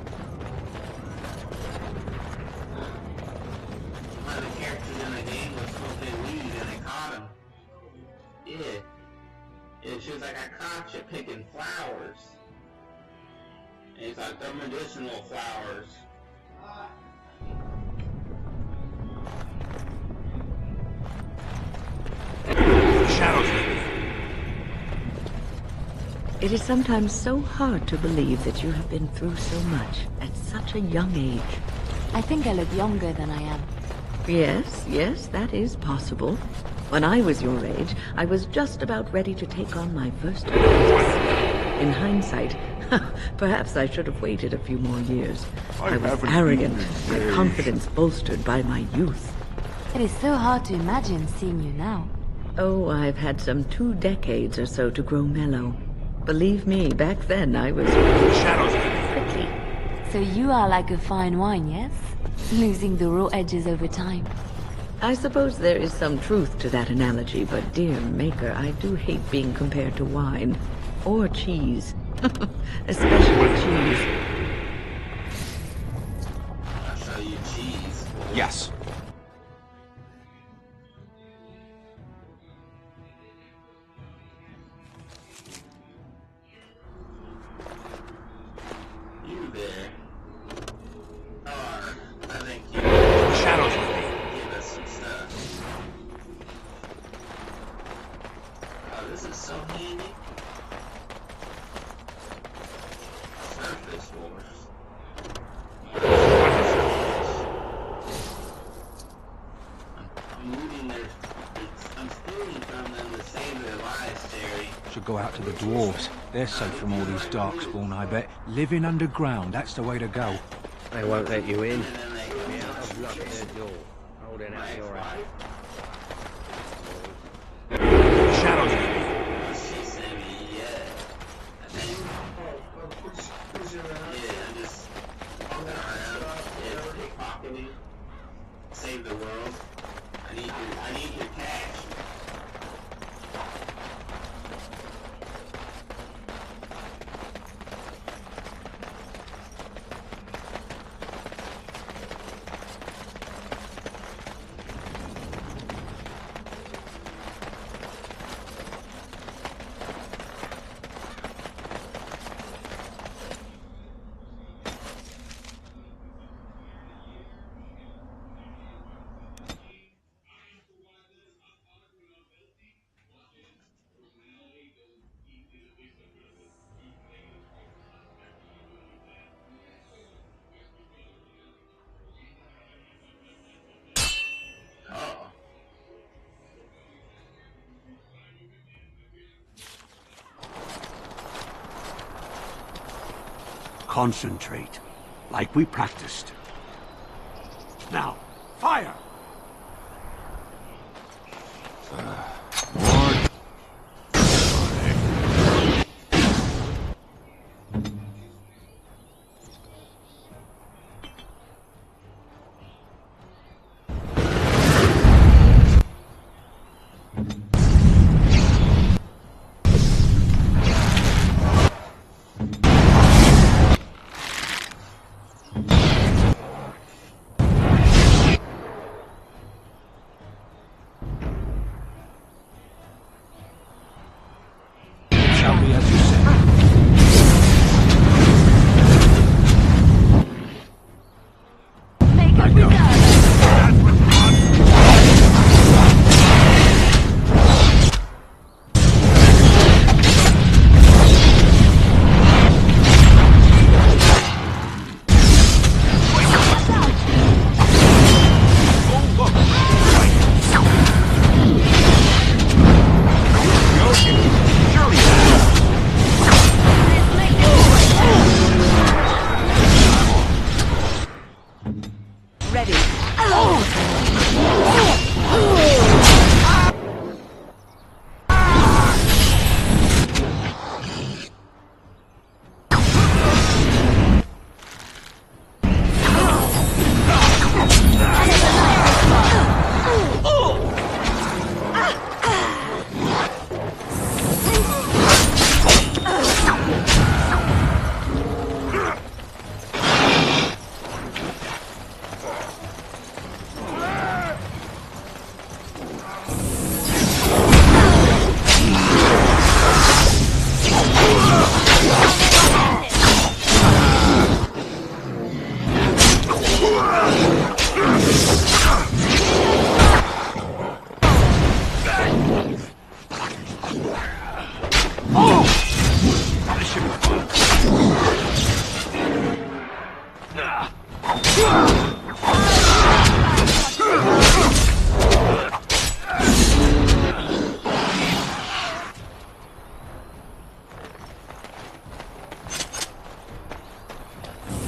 One of the characters in the game was smoking weed and they caught him. Yeah. Yeah, she was like, I caught you picking flowers. And he's like, they're medicinal flowers. Shadows with me. It is sometimes so hard to believe that you have been through so much at such a young age. I think I look younger than I am. Yes, that is possible. When I was your age, I was just about ready to take on my first apprentice. In hindsight, perhaps I should have waited a few more years. I was haven't arrogant, eaten my in days. confidence bolstered by my youth. It is so hard to imagine seeing you now. Oh, I've had some 2 decades or so to grow mellow. Believe me, back then I was prickly. So you are like a fine wine, yes? Losing the raw edges over time. I suppose there is some truth to that analogy, but dear Maker, I do hate being compared to wine. Or cheese. Especially cheese. I'll show you cheese. Yes. You there. I think you Shadows with me. give us some stuff. Oh, this is so handy. Surface Wars. I'm moving their... I'm stealing from them to save their lives, Jerry. Should go out to the dwarves. They're safe from all these darkspawn, I bet. Living underground, that's the way to go. They won't let you in. I've locked their door. Holding out your hand. Shadows with me. She sent me, yeah. I think... Yeah, I'm just walking around. Yeah, pickpocketing. Save the world. I need your cash. Concentrate, like we practiced. Now, fire!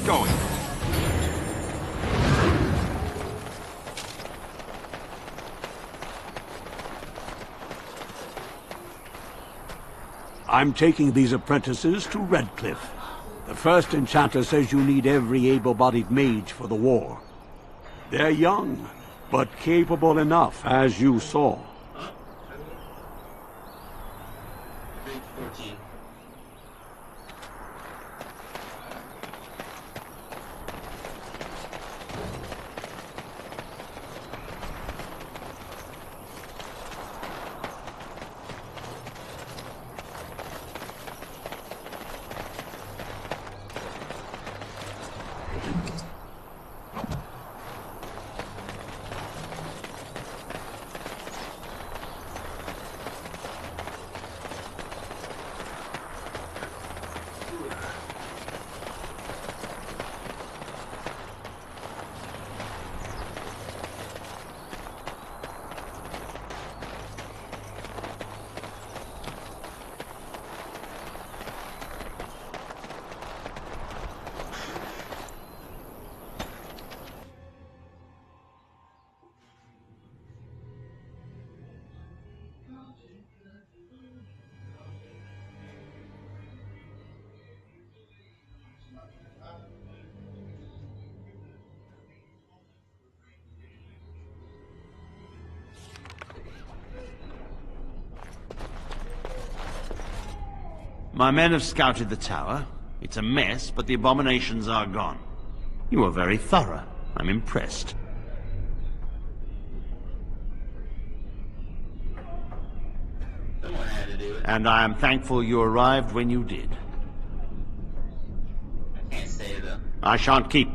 going. I'm taking these apprentices to Redcliffe. The first enchanter says you need every able-bodied mage for the war. They're young, but capable enough, as you saw. My men have scouted the tower. It's a mess, but the abominations are gone. You are very thorough. I'm impressed. And I am thankful you arrived when you did. I can't stay though. I shan't keep.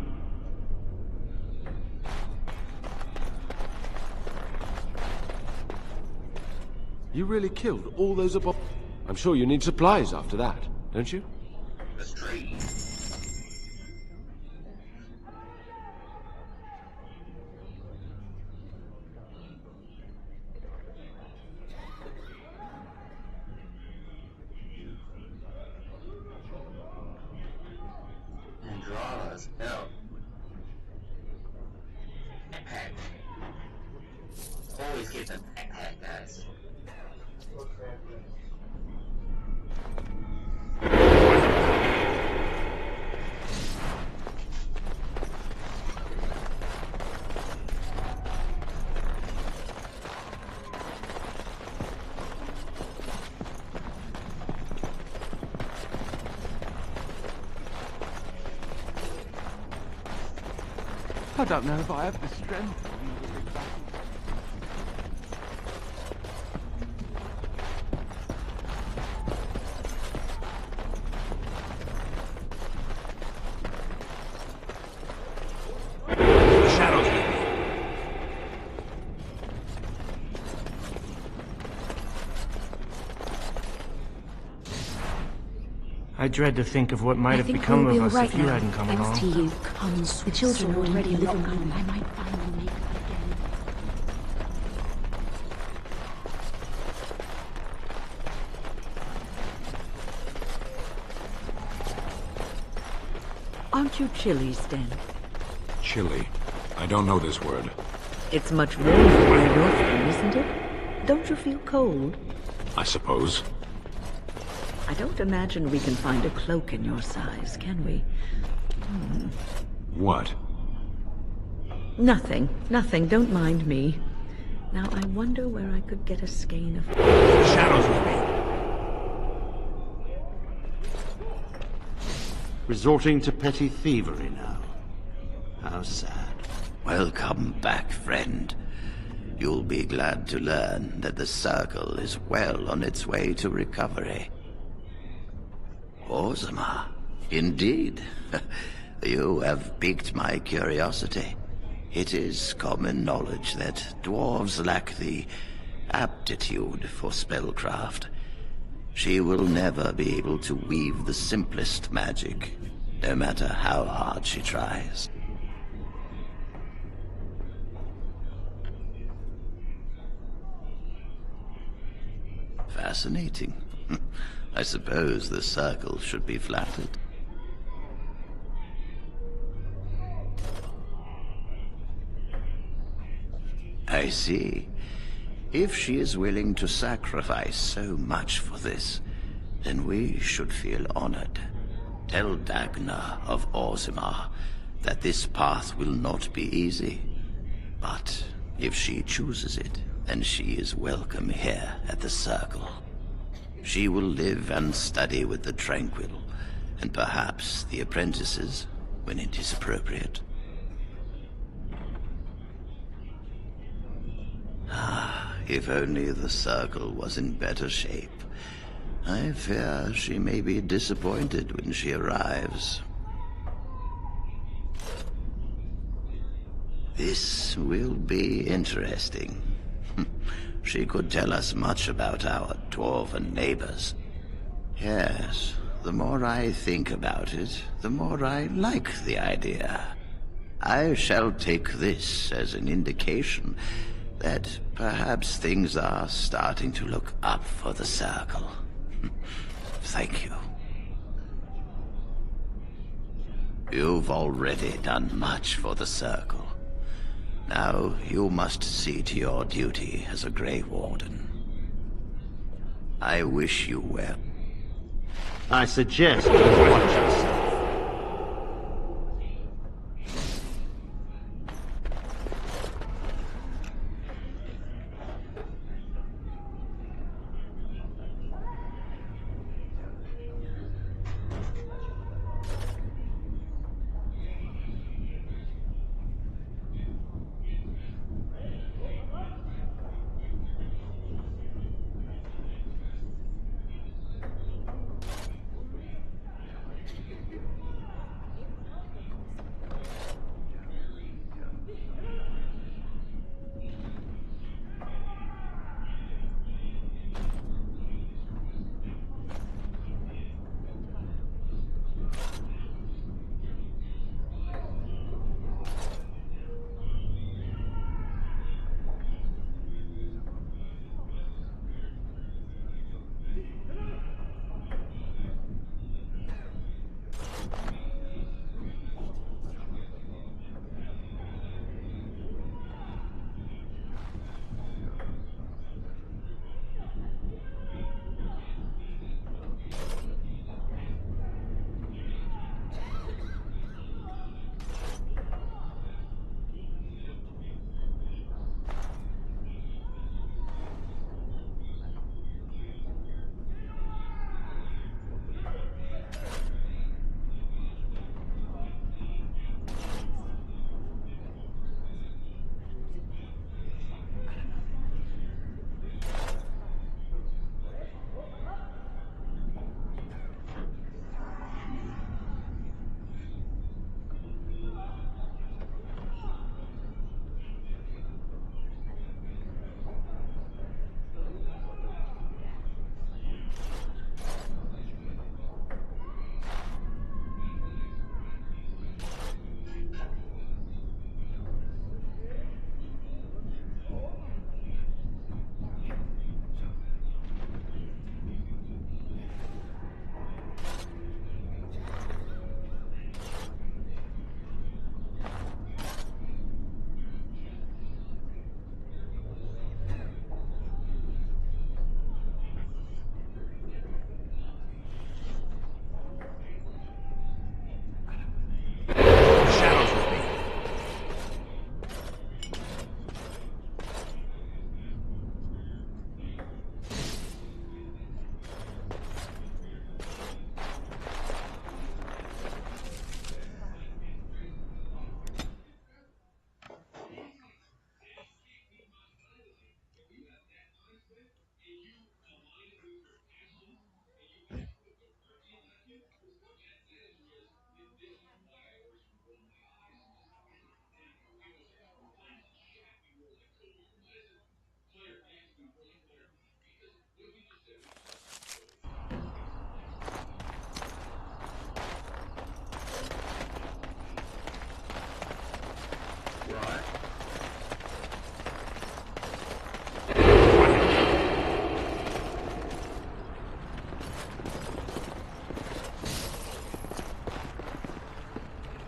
You really killed all those I'm sure you need supplies after that, don't you? That's trade. And draw us help. Always get the backpack, guys. I don't know if I have the strength. Shadows with me. I dread to think of what might have become of us if you hadn't come along. Thanks to you. The children already live in home. I might finally make them again. Aren't you chilly, Sten? Chilly? I don't know this word. It's much warmer where you're from, isn't it? Don't you feel cold? I suppose. I don't imagine we can find a cloak in your size, can we? What? Nothing. Nothing. Don't mind me. Now, I wonder where I could get a skein of... Shadows with me. Resorting to petty thievery now. How sad. Welcome back, friend. You'll be glad to learn that the Circle is well on its way to recovery. Orzammar, indeed. You have piqued my curiosity. It is common knowledge that dwarves lack the aptitude for spellcraft. She will never be able to weave the simplest magic, no matter how hard she tries. Fascinating. I suppose the Circle should be flattered. I see. If she is willing to sacrifice so much for this, then we should feel honored. Tell Dagna of Orzammar that this path will not be easy. But if she chooses it, then she is welcome here at the Circle. She will live and study with the Tranquil, and perhaps the apprentices, when it is appropriate. Ah, if only the Circle was in better shape. I fear she may be disappointed when she arrives. This will be interesting. She could tell us much about our dwarven neighbors. Yes, the more I think about it, the more I like the idea. I shall take this as an indication that perhaps things are starting to look up for the Circle. Thank you. You've already done much for the Circle. Now you must see to your duty as a Grey Warden. I wish you well. I suggest you watch yourself.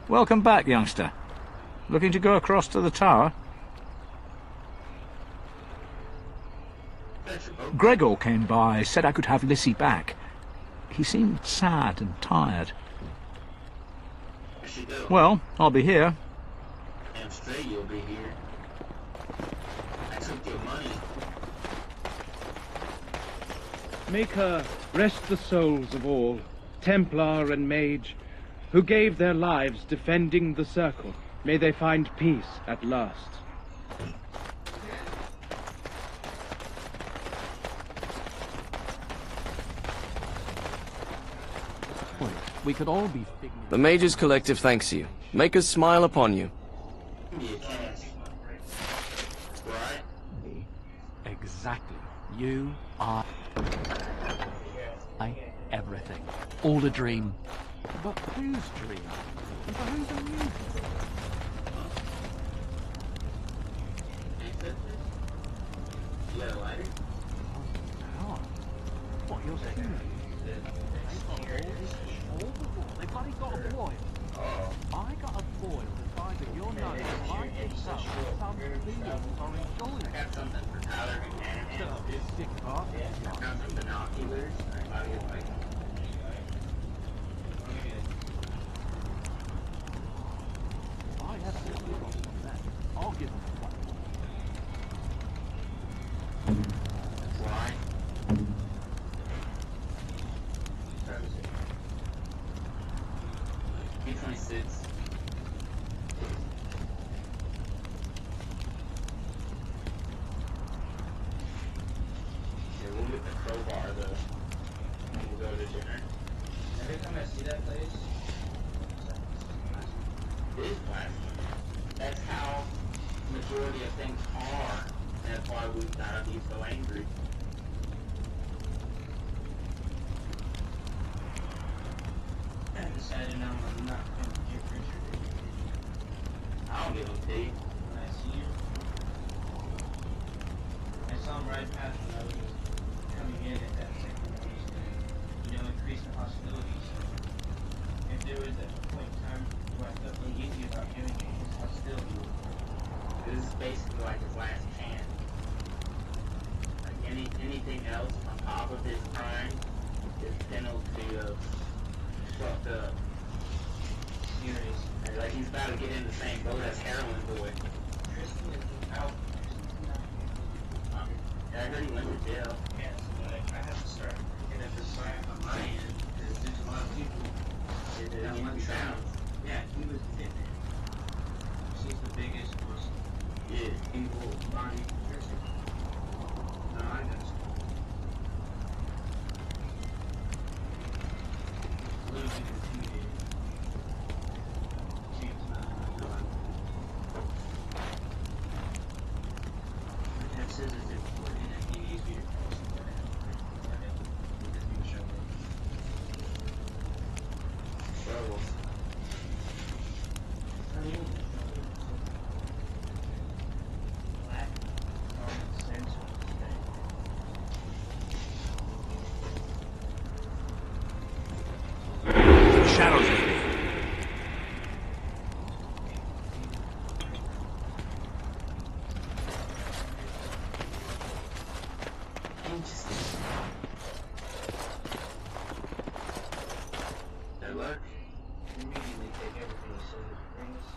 Welcome back, youngster. Looking to go across to the tower? Gregor came by, said I could have Lissy back. He seemed sad and tired. Well, I'll be here. Damn straight you'll be here. I took your money. Make her rest the souls of all, Templar and Mage, who gave their lives defending the Circle. May they find peace at last. We could all be... The Mages Collective thanks you. Make us smile upon you. Exactly. You are... everything. All a dream. But whose dream? And for whose amusement? You got a lighter? What, you're serious? They've bloody got a boil. I got a boil the size of your nose. I picked up some feelings are enjoying. I got something for Tyler and Stick part. I got some binoculars. I have to give them that. I'll give them one. Why? B-26. Yeah, we'll get the crowbar though. And we'll go to dinner. Every time I see that place, it is plastic. That's how the majority of things are. And that's why we gotta be so angry. I decided I'm not going to give Richard. I don't give a pig when I see him. I saw him right past when I was coming in at that second piece, increasing hostilities. If there was a point in time where I felt really easy about giving his hostility, this is basically like his last chance. Like anything else on top of his crime is penalty of fucked up. Serious. Like he's about to get in the same boat as Heroin Boy. Tristan is out. I heard he went to jail. Yes, but I have to start getting this side on my end because there's a lot of people that want sounds. Yeah, he was in there. She's the biggest, most evil body person. No, I know. Losing intimidated. James, my dad says it's important and he needs me to cross the border. With his new show. Struggles. Black common sense on his day. Shadows with me. Good luck. Immediately take everything you said to bring us.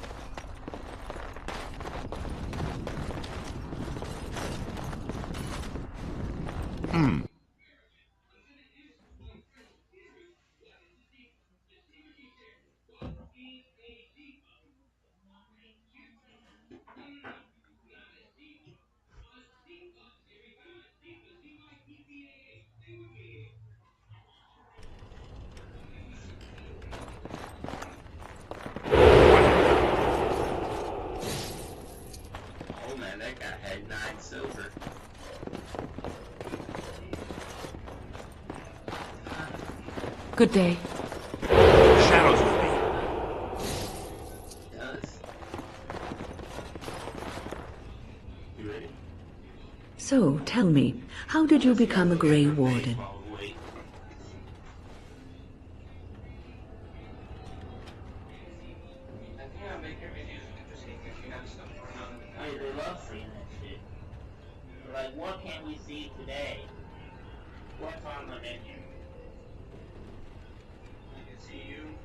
Oh man, that guy had 9 silver. Good day. Shadows with me. It does. You ready? So, tell me, how did you become a Grey Warden? They love seeing that shit. They're like, what can we see today? What's on the menu? I can see you.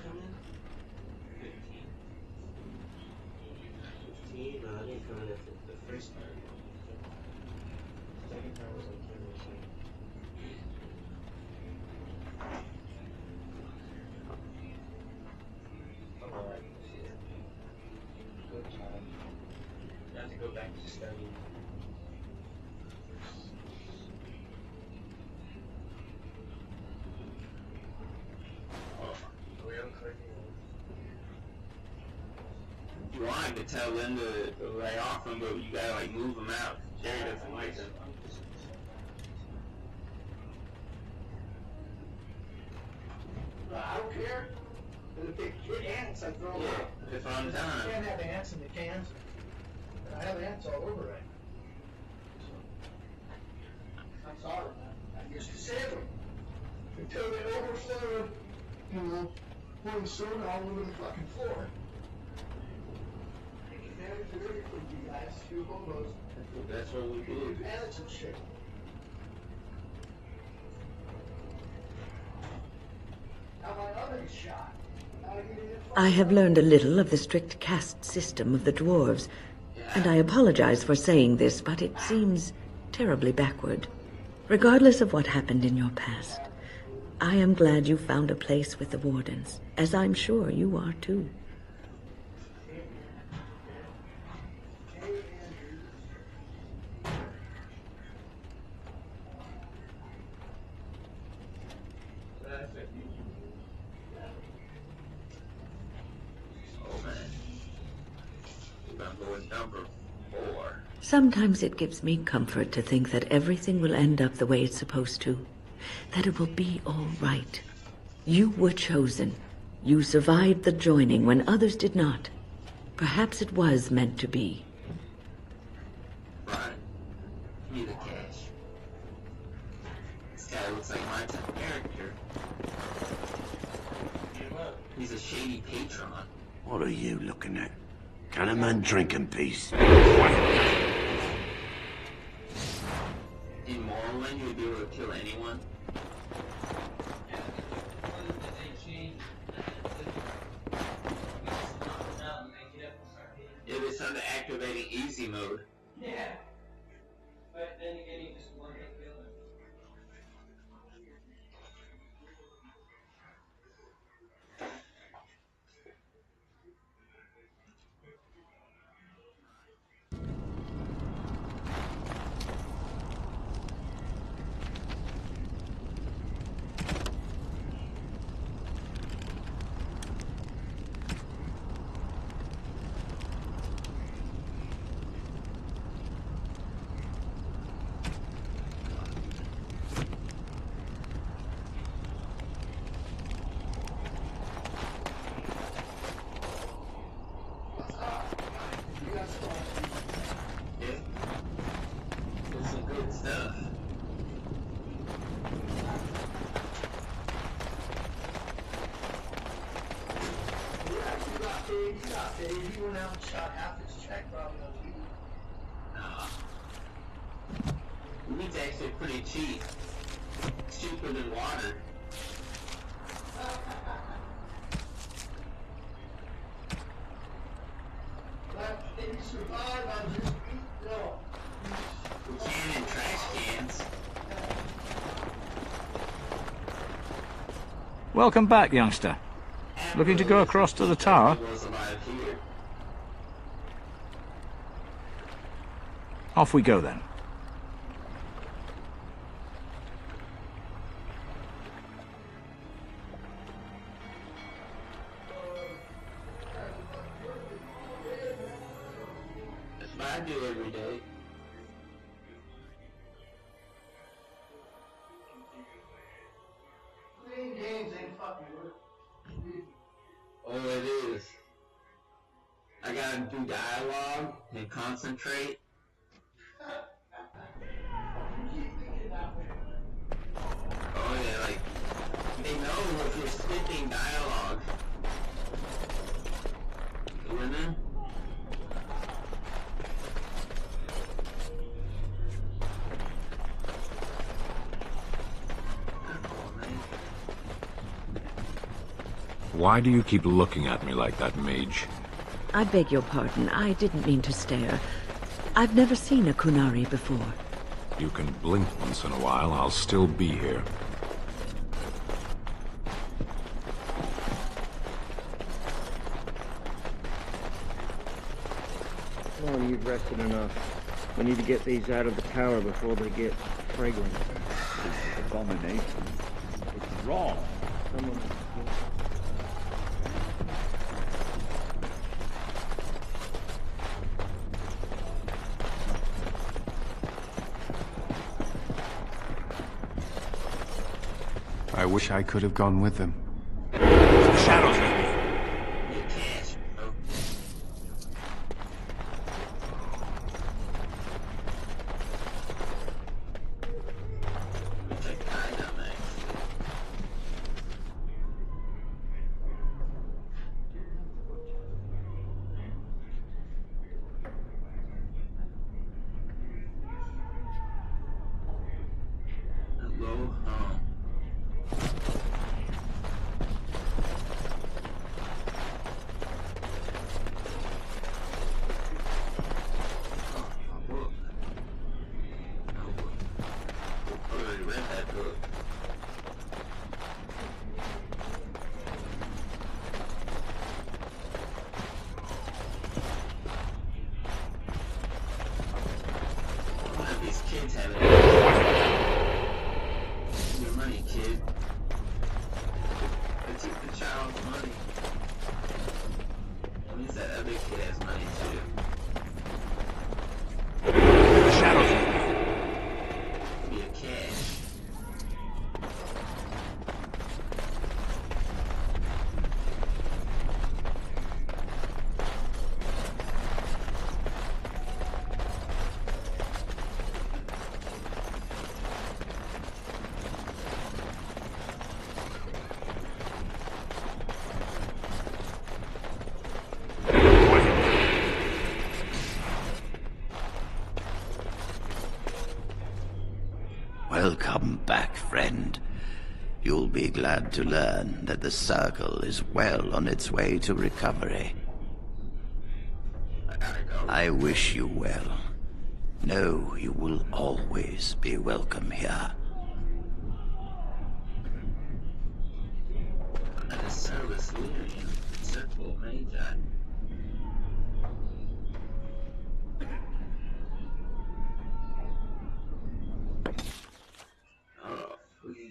come in? 15? No, I didn't come in after the first time. Second time was on camera, so... Alright. Good job. I have to go back to studying. You wanted to tell Linda to lay off him, but you gotta like move him out. Jerry doesn't like him. I don't care. If they get ants, I throw them out. That's what I'm telling him. You can't have ants in the cans. I have ants all over right. I'm sorry. I used to save them. Until they overflowed, you know, pouring soda all over the fucking floor. You guys, you homos. That's what we do. Panics and shit. Now my oven's shot. I have learned a little of the strict caste system of the dwarves, and I apologize for saying this, but it seems terribly backward. Regardless of what happened in your past, I am glad you found a place with the Wardens, as I'm sure you are too. Sometimes it gives me comfort to think that everything will end up the way it's supposed to. That it will be all right. You were chosen. You survived the joining when others did not. Perhaps it was meant to be. Right. Give me the cash. This guy looks like my type of character. He's a shady patron. What are you looking at? Can a man drink in peace? In Morrowind, you would be able to kill anyone. Yeah, they started activating easy mode. Yeah. But then again, you just want to kill him. He went out and shot half his check probably on Nah. Weed's actually pretty cheap. It's cheaper than water. But if you survive on just meat, no. We can in trash cans. Welcome back, youngster. Looking to go across to the tower? Off we go then. That's what I do every day. Playing games ain't fucking work. Oh, it is. I gotta do dialogue and concentrate. Oh yeah, like, they know if you're skipping dialogue. You know? Why do you keep looking at me like that, mage? I beg your pardon. I didn't mean to stare. I've never seen a Kunari before. You can blink once in a while, I'll still be here. Oh, you've rested enough. We need to get these out of the tower before they get fragrant. It's an abomination. It's wrong. Someone... I wish I could have gone with them. Shadows with me. Welcome back, friend. You'll be glad to learn that the Circle is well on its way to recovery. I wish you well. Know you will always be welcome here.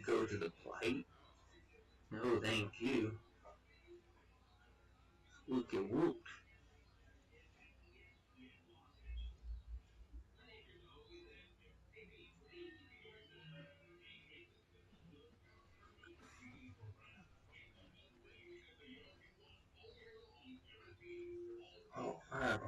Go to the plate? No, thank you. Look at whoop. Oh, fireballs.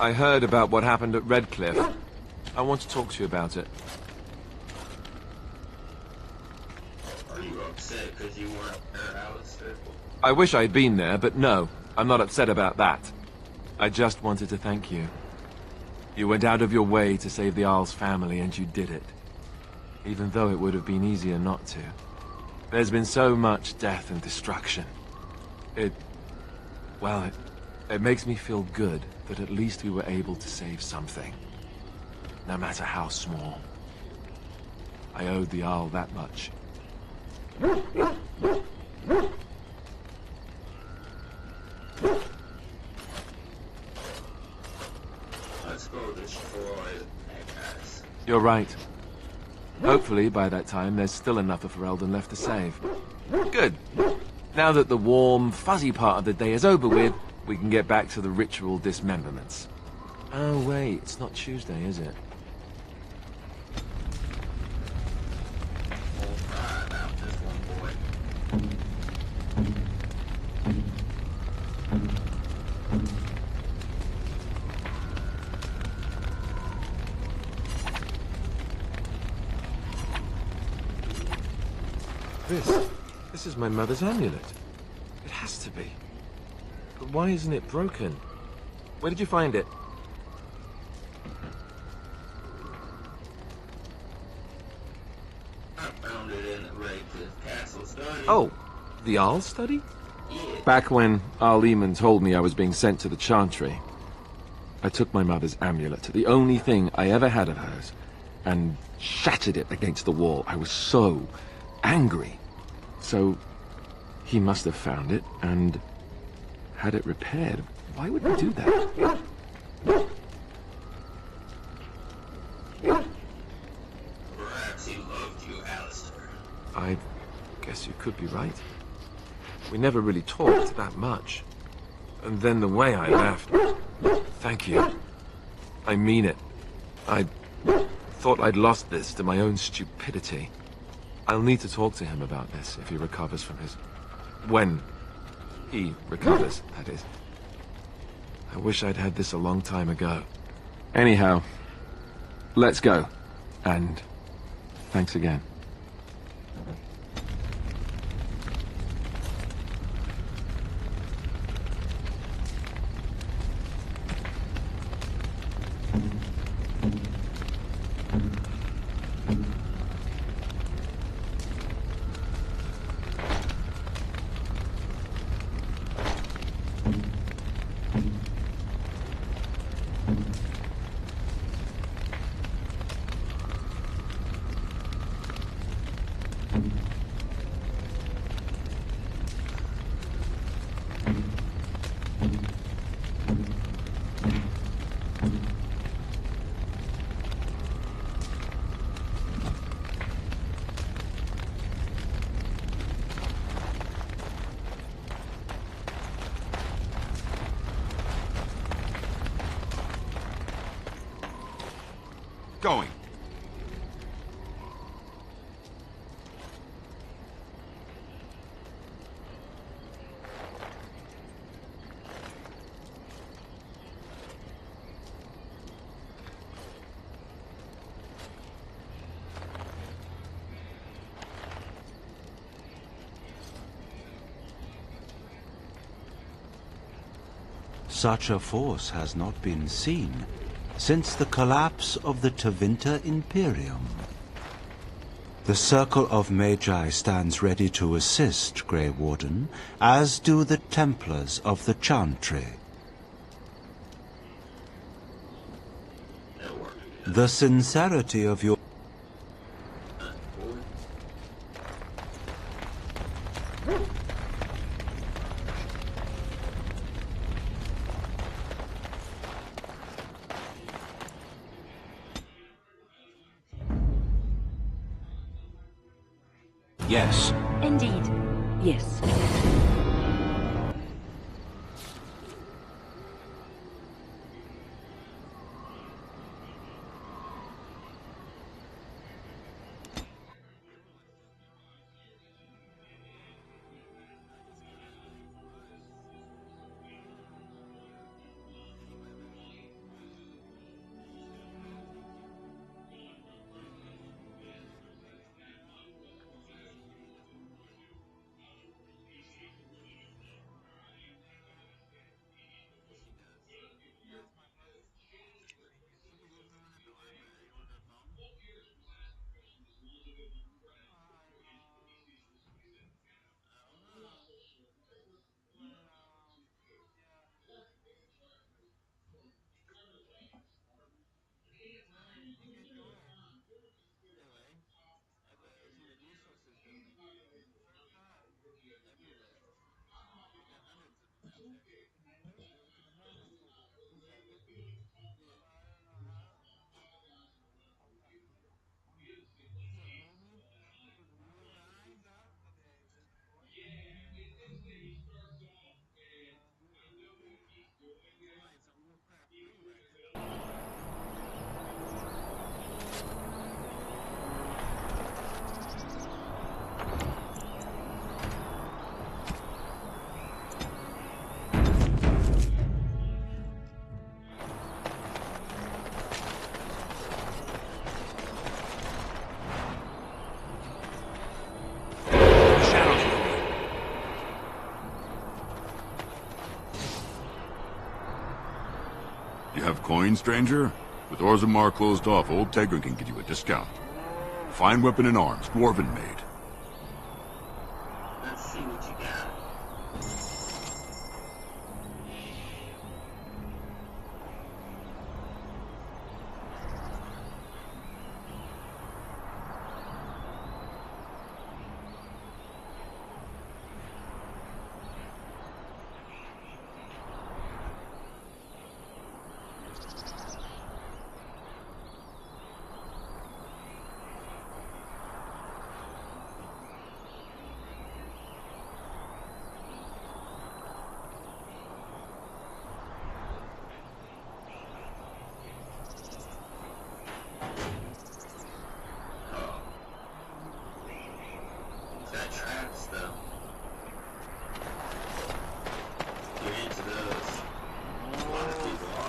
I heard about what happened at Redcliffe. I want to talk to you about it. Are you upset because you weren't there, Alistair? I wish I'd been there, but no, I'm not upset about that. I just wanted to thank you. You went out of your way to save the Arl's family, and you did it. Even though it would have been easier not to. There's been so much death and destruction. It makes me feel good that at least we were able to save something. No matter how small. I owed the Arl that much. Let's go destroy that guys. You're right. Hopefully, by that time, there's still enough of Ferelden left to save. Good. Now that the warm, fuzzy part of the day is over with, we can get back to the ritual dismemberments. Oh wait, it's not Tuesday, is it? This This is my mother's amulet. It has to be. But why isn't it broken? Where did you find it? I found it in the Rage's castle study. Oh, the Arl study? Yeah. Back when Arl Eamon told me I was being sent to the Chantry, I took my mother's amulet, the only thing I ever had of hers, and shattered it against the wall. I was so angry. So, he must have found it and had it repaired. Why would he do that? Perhaps he loved you, Alistair. I guess you could be right. We never really talked that much. And then the way I left... Thank you. I mean it. I thought I'd lost this to my own stupidity. I'll need to talk to him about this if he recovers from his... When he recovers, that is. I wish I'd had this a long time ago. Anyhow, let's go. And thanks again. Going. Such a force has not been seen since the collapse of the Tevinter Imperium. The Circle of Magi stands ready to assist, Grey Warden, as do the Templars of the Chantry. The sincerity of your... Yes. Indeed. Yes. You have coin, stranger? With Orzammar closed off, old Tegrin can get you a discount. Fine weapon and arms, dwarven made. Let's see what you got.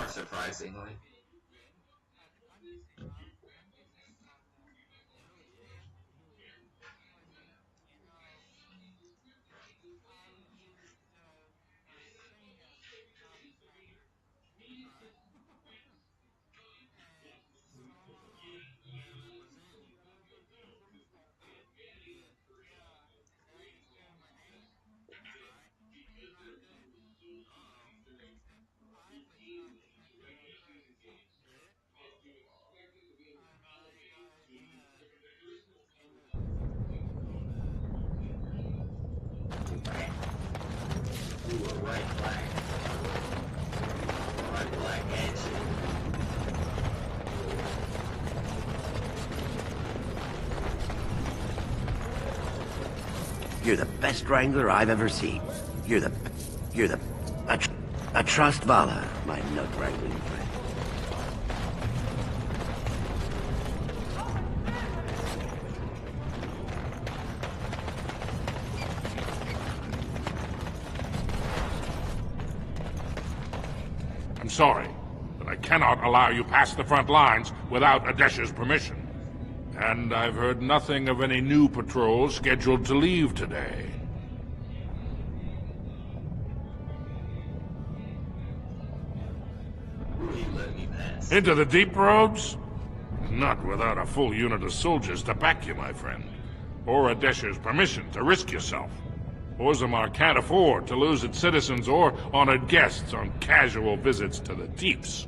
Surprisingly. You're the best wrangler I've ever seen. You're a trust Vala, my nut wrangling friend. I'm sorry, but I cannot allow you past the front lines without Adesh's permission. And I've heard nothing of any new patrols scheduled to leave today. Into the deep roads? Not without a full unit of soldiers to back you, my friend. Or Adesh's permission to risk yourself. Orzammar can't afford to lose its citizens or honored guests on casual visits to the deeps.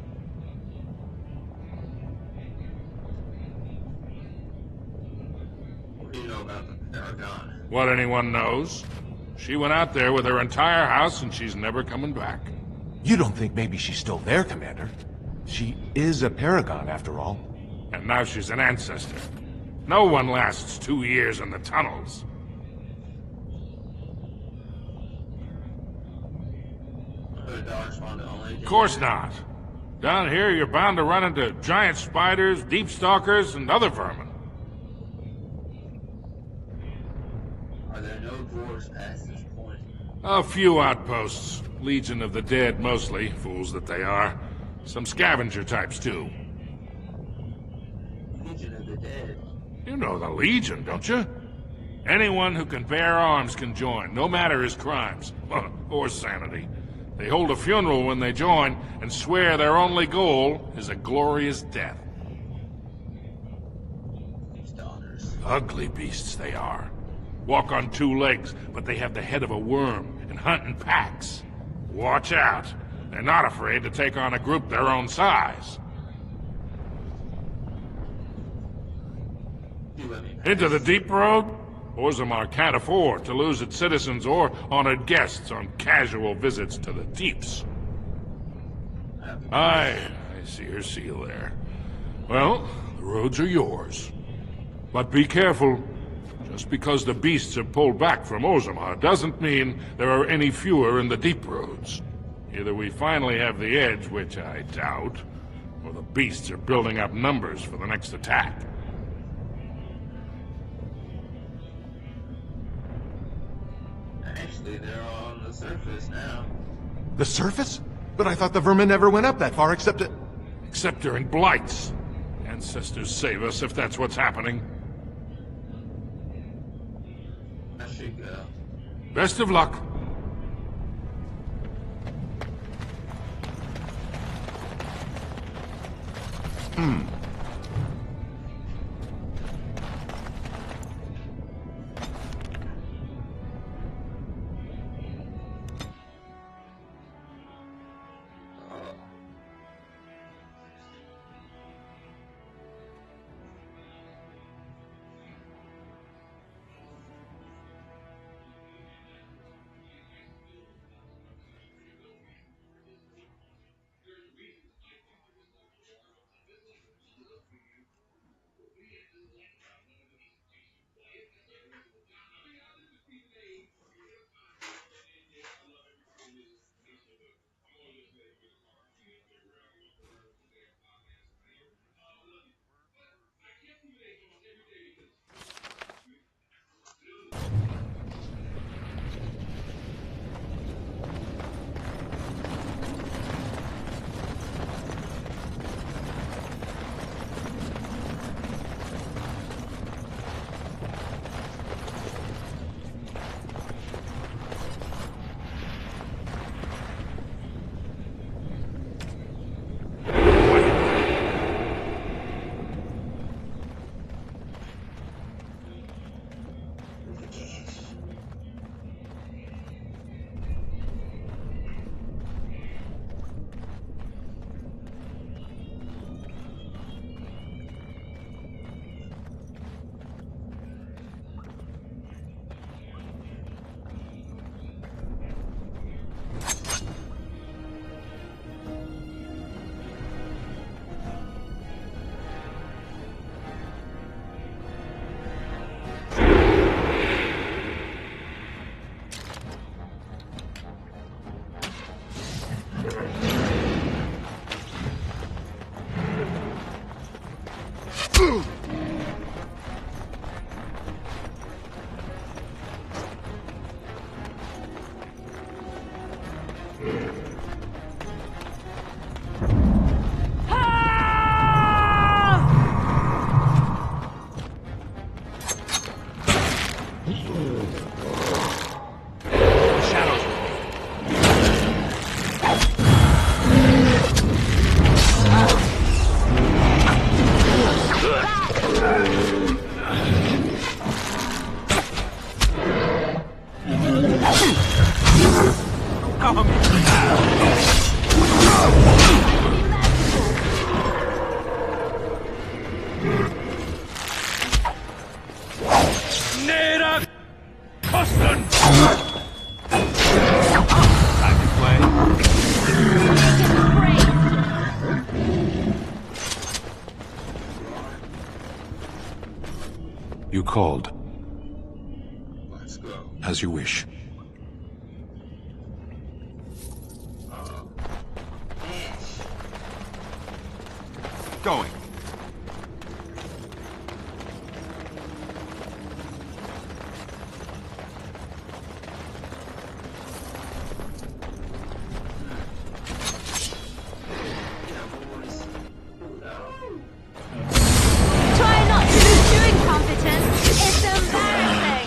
What do you know about the Paragon? What anyone knows. She went out there with her entire house and she's never coming back. You don't think maybe she's still there, Commander? She is a Paragon, after all. And now she's an ancestor. No one lasts 2 years in the tunnels. Of course not. Down here, you're bound to run into giant spiders, deep stalkers, and other vermin. Are there no dwarves past this point? A few outposts. Legion of the Dead, mostly. Fools that they are. Some scavenger types, too. Legion of the Dead? You know the Legion, don't you? Anyone who can bear arms can join, no matter his crimes. Or sanity. They hold a funeral when they join, and swear their only goal is a glorious death. Ugly beasts they are. Walk on 2 legs, but they have the head of a worm, and hunt in packs. Watch out. They're not afraid to take on a group their own size. Into the deep road? Orzammar can't afford to lose its citizens or honored guests on casual visits to the deeps. I see her seal there. Well, the roads are yours. But be careful. Just because the beasts have pulled back from Orzammar doesn't mean there are any fewer in the deep roads. Either we finally have the edge, which I doubt, or the beasts are building up numbers for the next attack. Actually, they're all on the surface now. The surface? But I thought the vermin never went up that far except at... Except during blights. Ancestors save us if that's what's happening. I should go. Best of luck. You called. Let's go. As you wish. Going. Try not to lose your incompetence. It's embarrassing.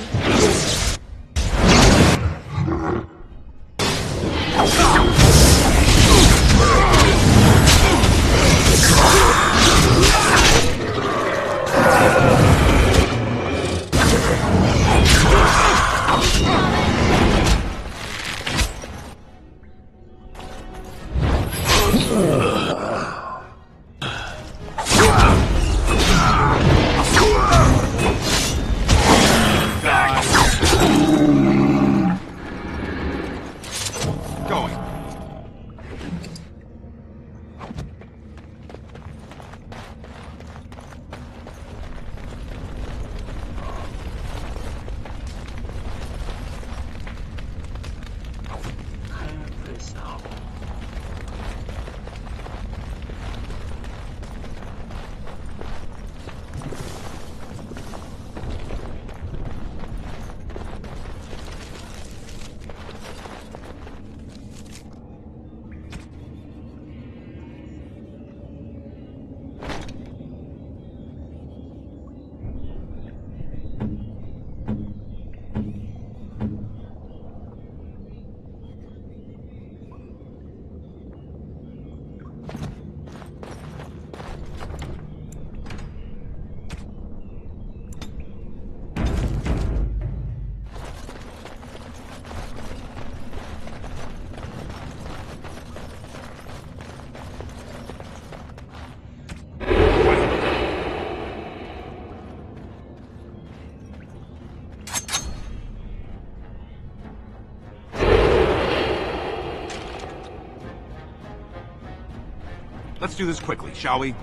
Let's do this quickly, shall we?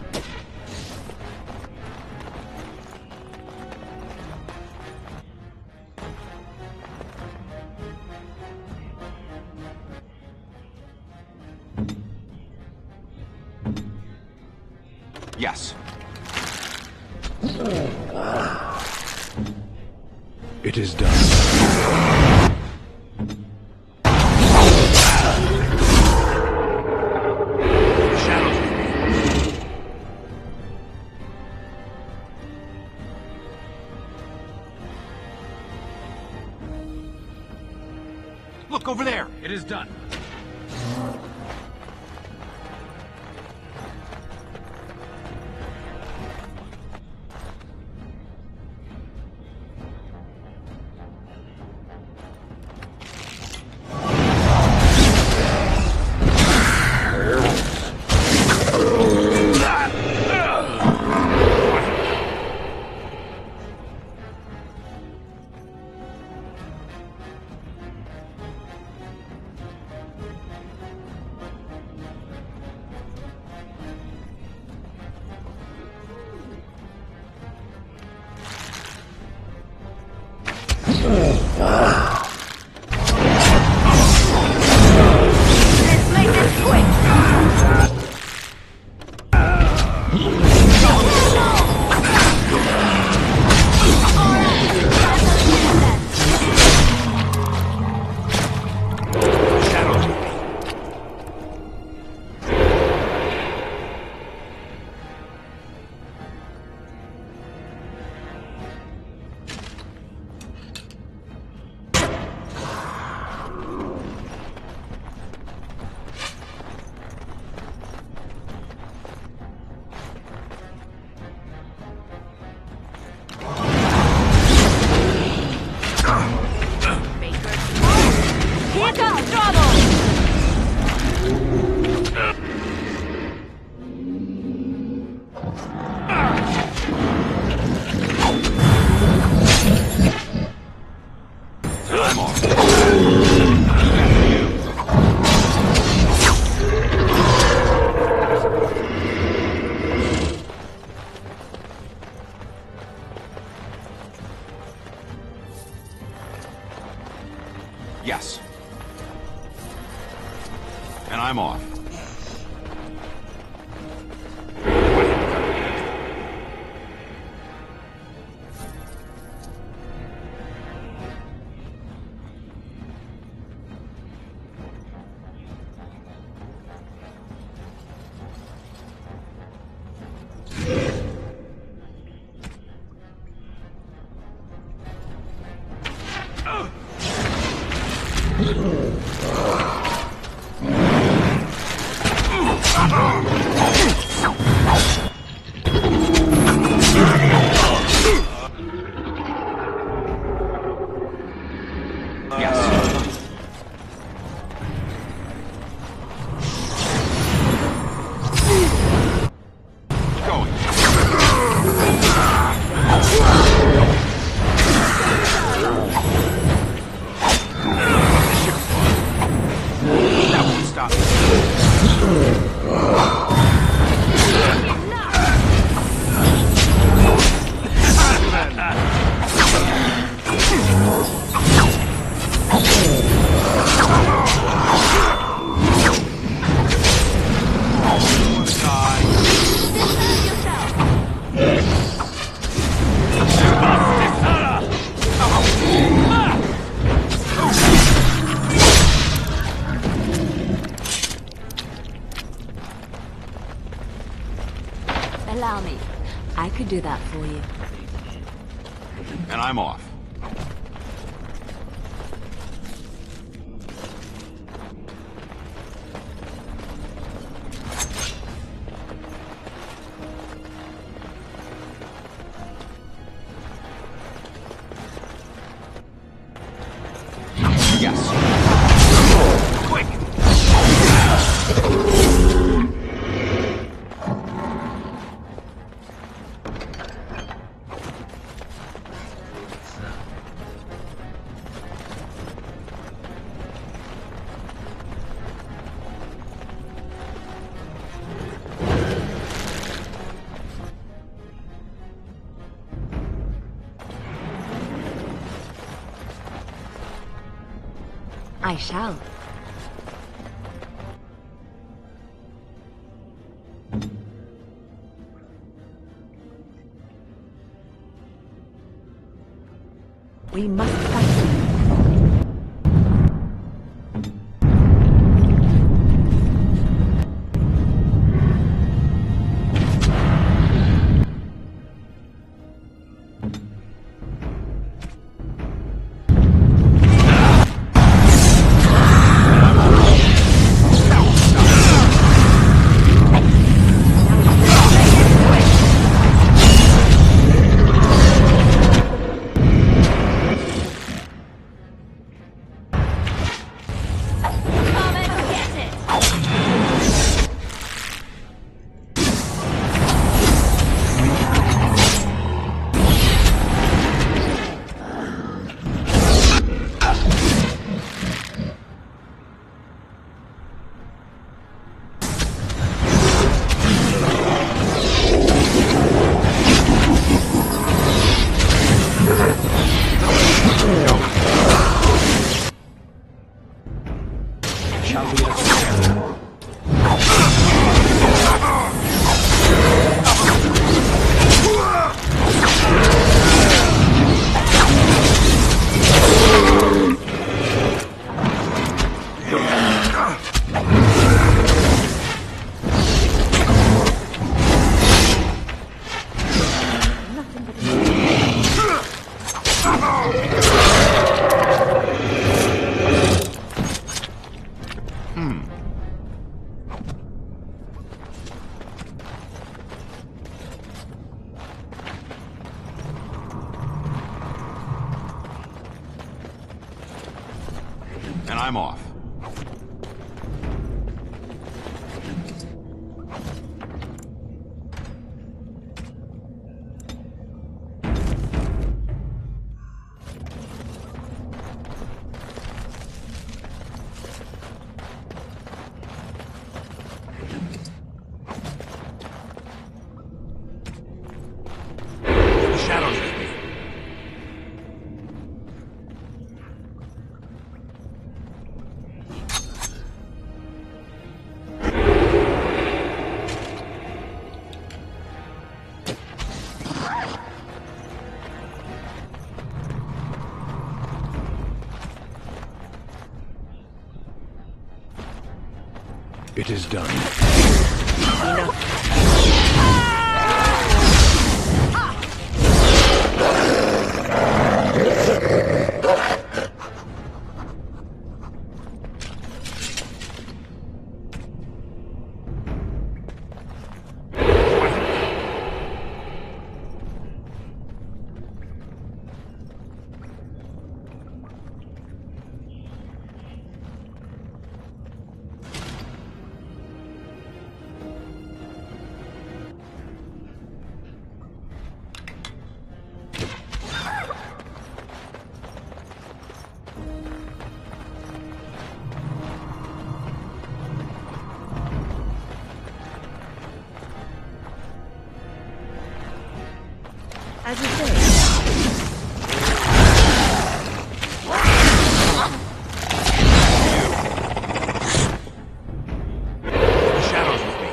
Yes. It is done. Look over there! It is done. Yes. And I'm off. Allow me. I could do that for you. And I'm off. I shall. We must fight them. And I'm off. The shadows with me. It is done. As you say. The shadows with me.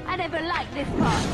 I never liked this part.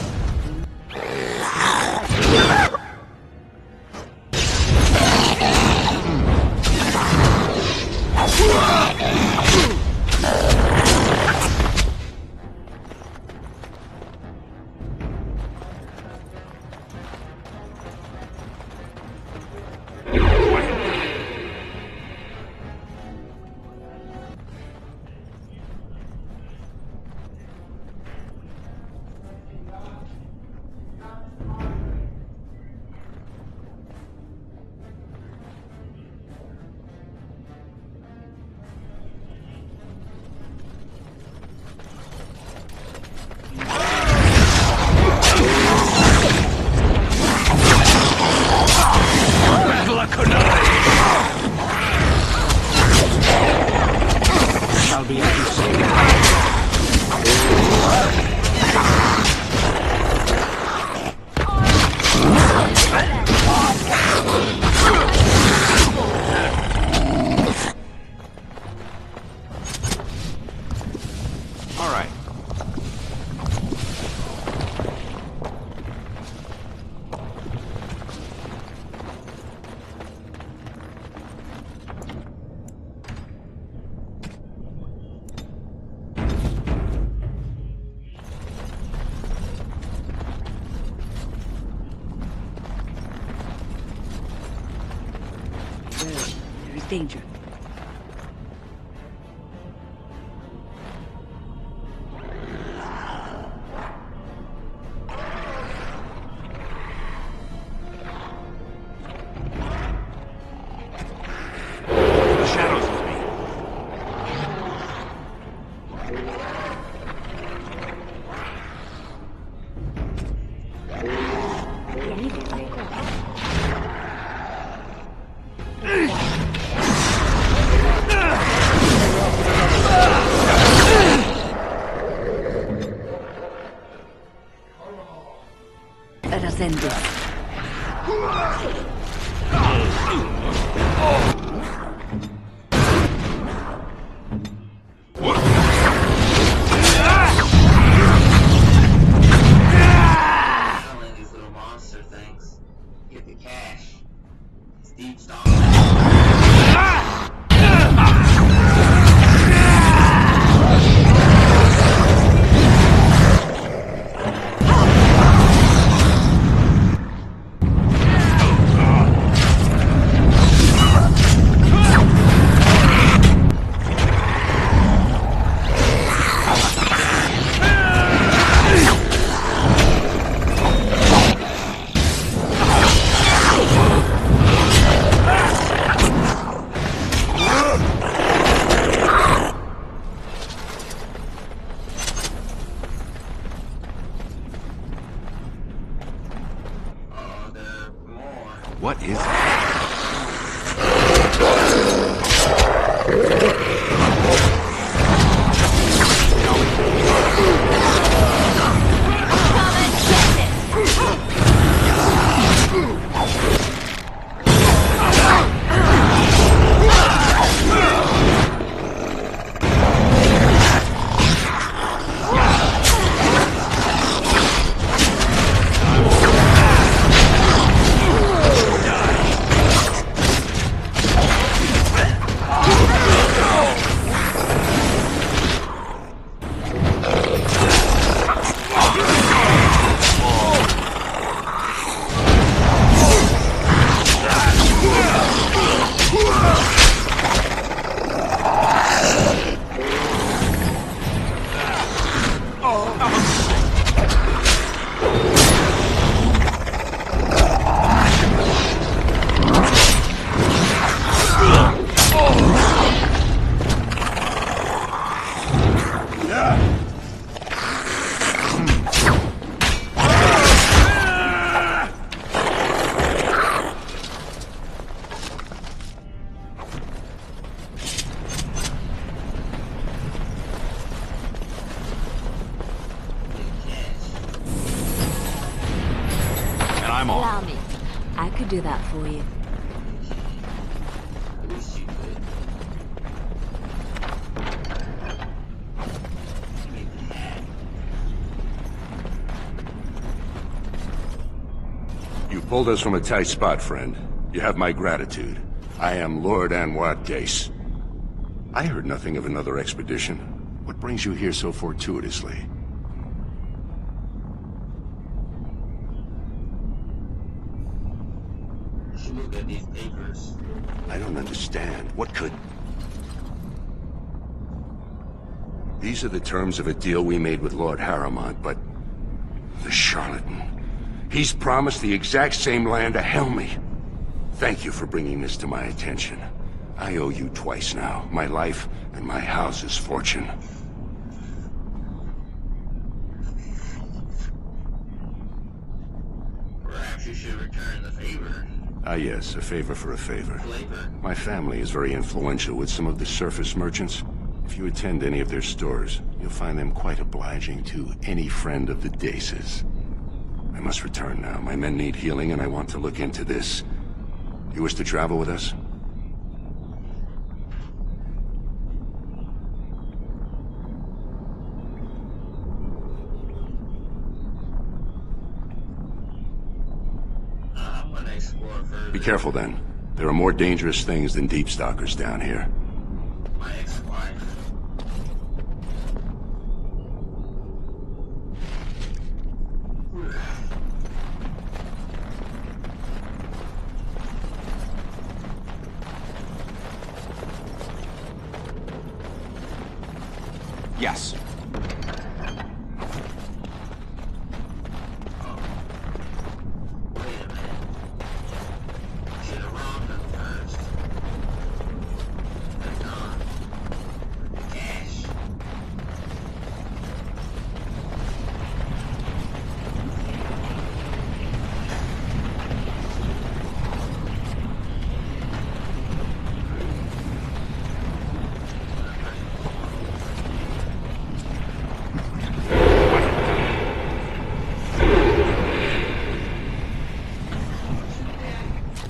All right. There is danger. Let us end this. Selling these little monster things. Get the cash. Steve Star. What is Allow me. I could do that for you. You pulled us from a tight spot, friend. You have my gratitude. I am Lord Anwar Dace. I heard nothing of another expedition. What brings you here so fortuitously? Look at these papers. I don't understand. What could... These are the terms of a deal we made with Lord Harrowmont, but... the charlatan. He's promised the exact same land to Helmy. Thank you for bringing this to my attention. I owe you twice now. My life and my house's fortune. Perhaps you should return the favor. Ah yes, a favor for a favor. Flavor. My family is very influential with some of the surface merchants. If you attend any of their stores, you'll find them quite obliging to any friend of the Daces. I must return now. My men need healing, and I want to look into this. You wish to travel with us? explore further. Be careful then. There are more dangerous things than deep stalkers down here. My ex-wife. Yes.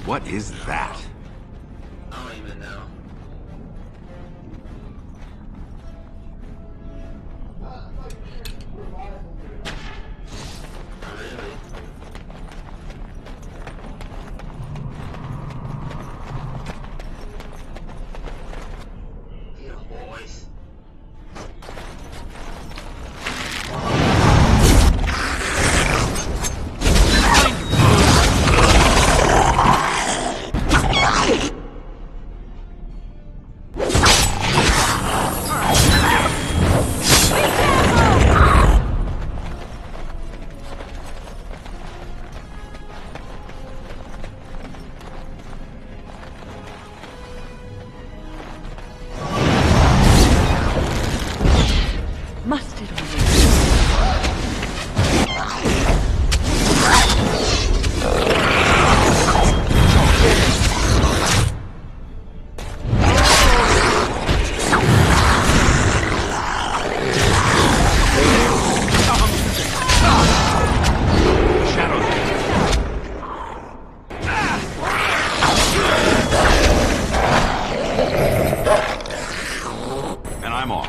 What is that? I don't even know. Really? Yeah, boys. Must it And I'm off.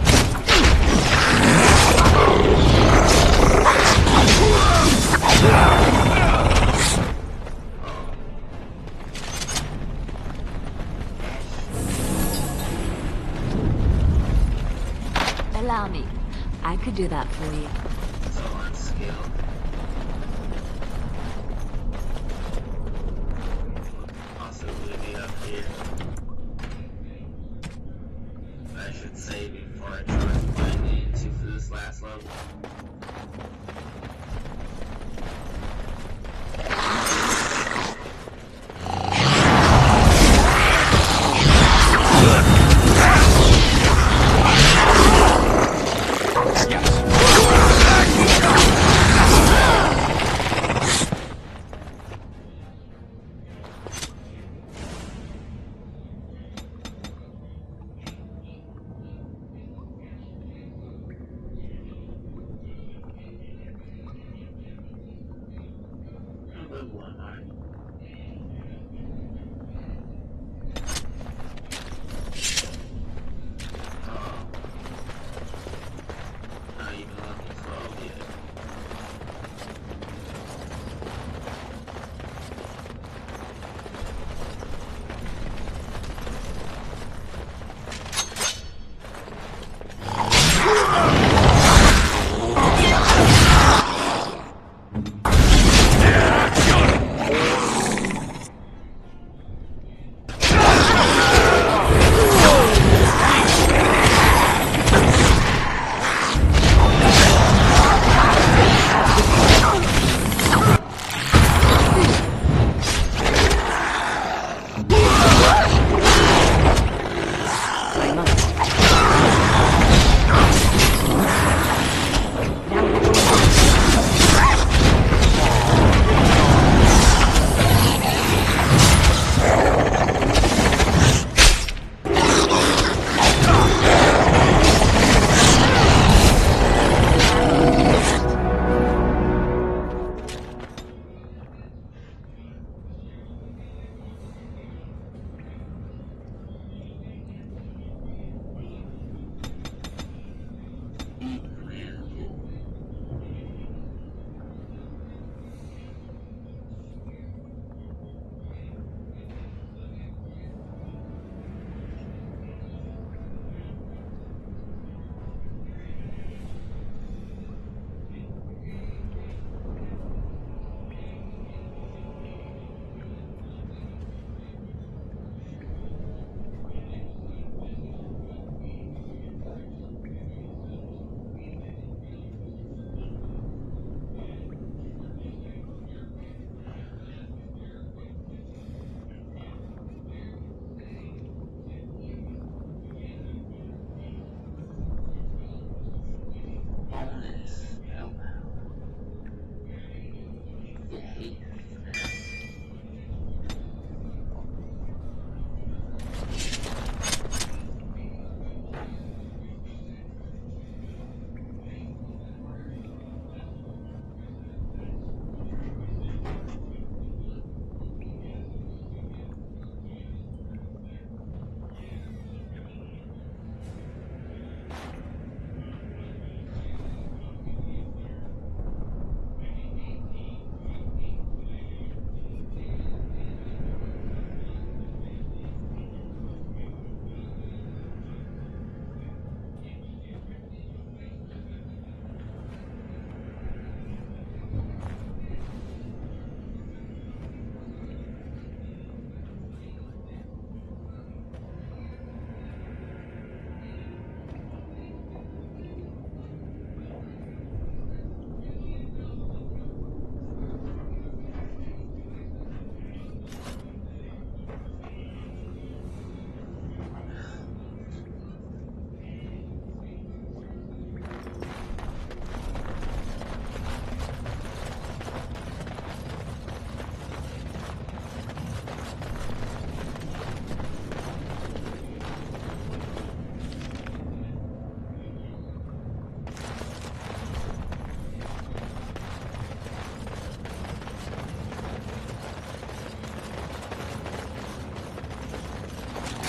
Allow me. I could do that for you. So unskilled. Possibly be up here. I should save before I try to find the into for this last level.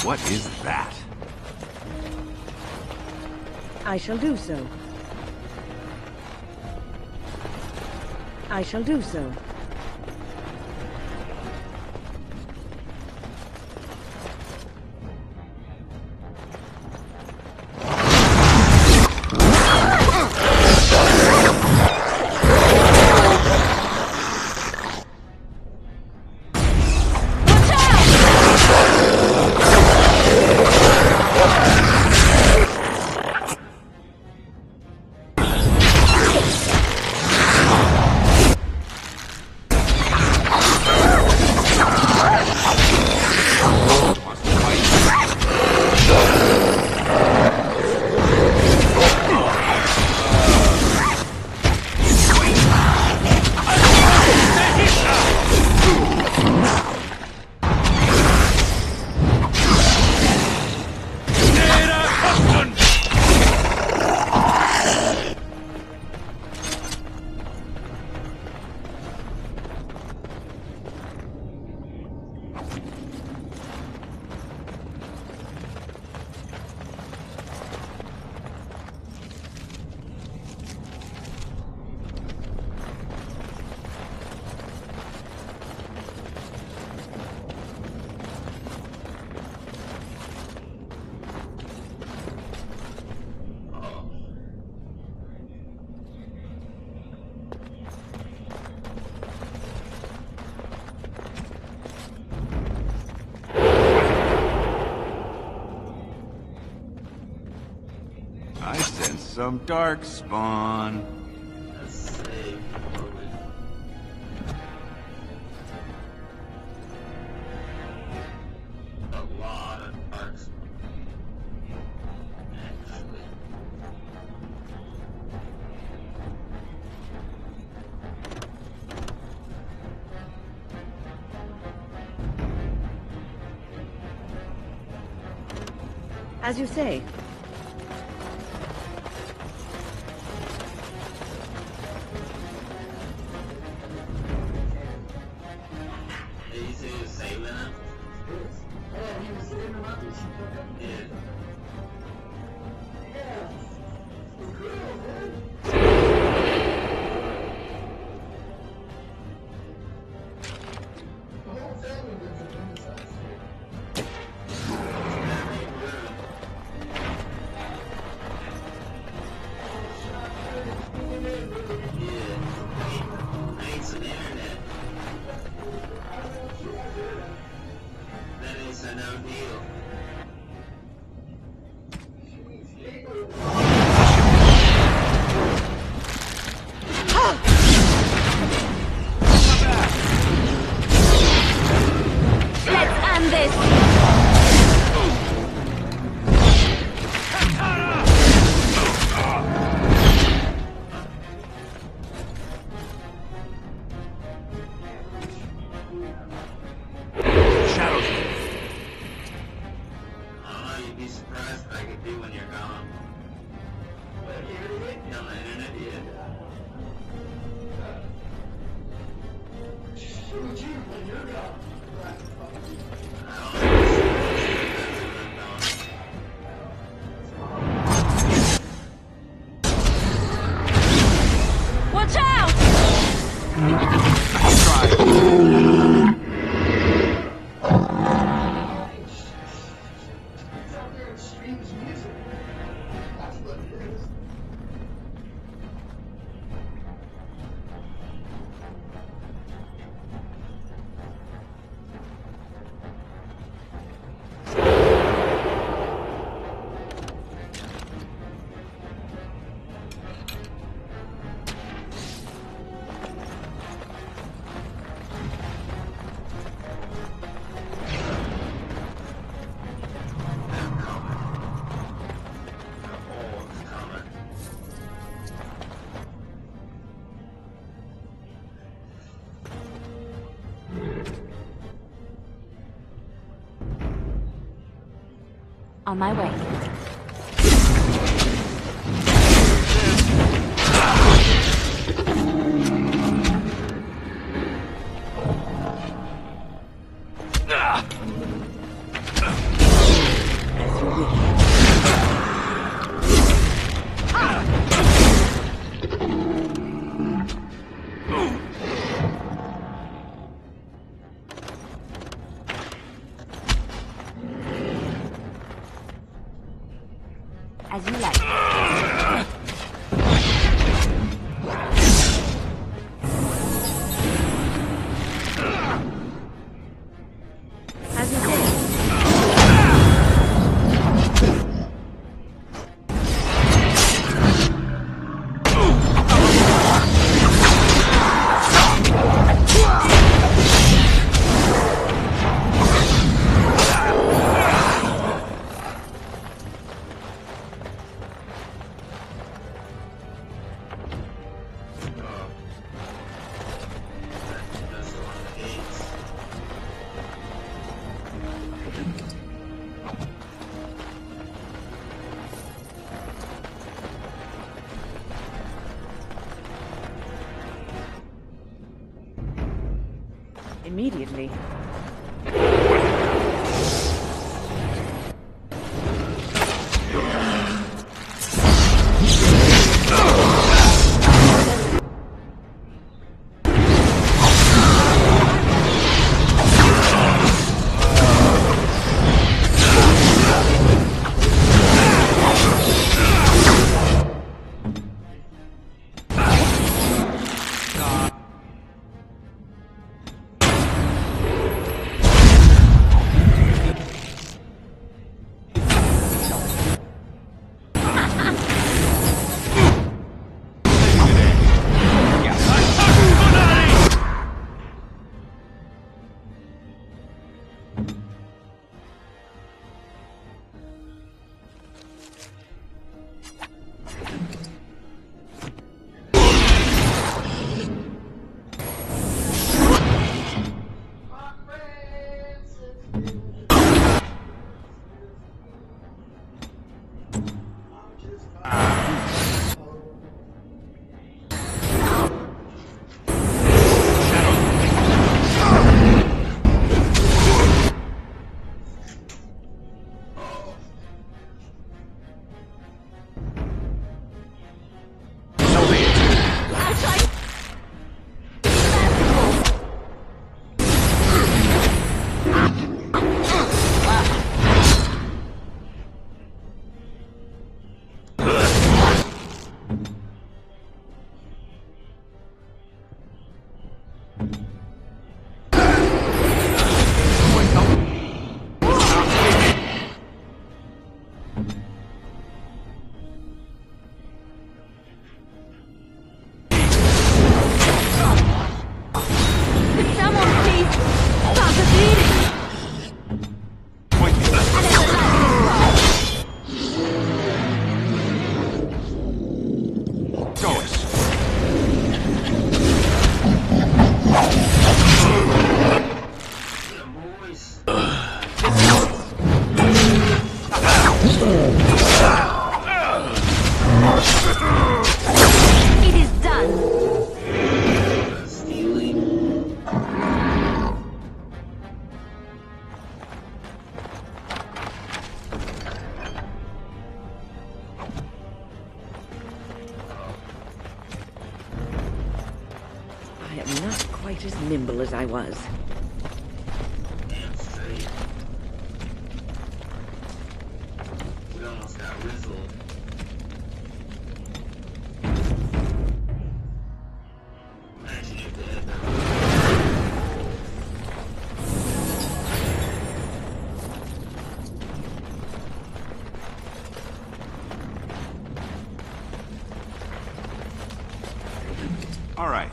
What is that? I shall do so. I shall do so. I sense some dark spawn. A lot of dark spawn. As you say. On my way. immediately. It is done. I am not quite as nimble as I was. We almost got rizzled. Imagine if they had that. All right.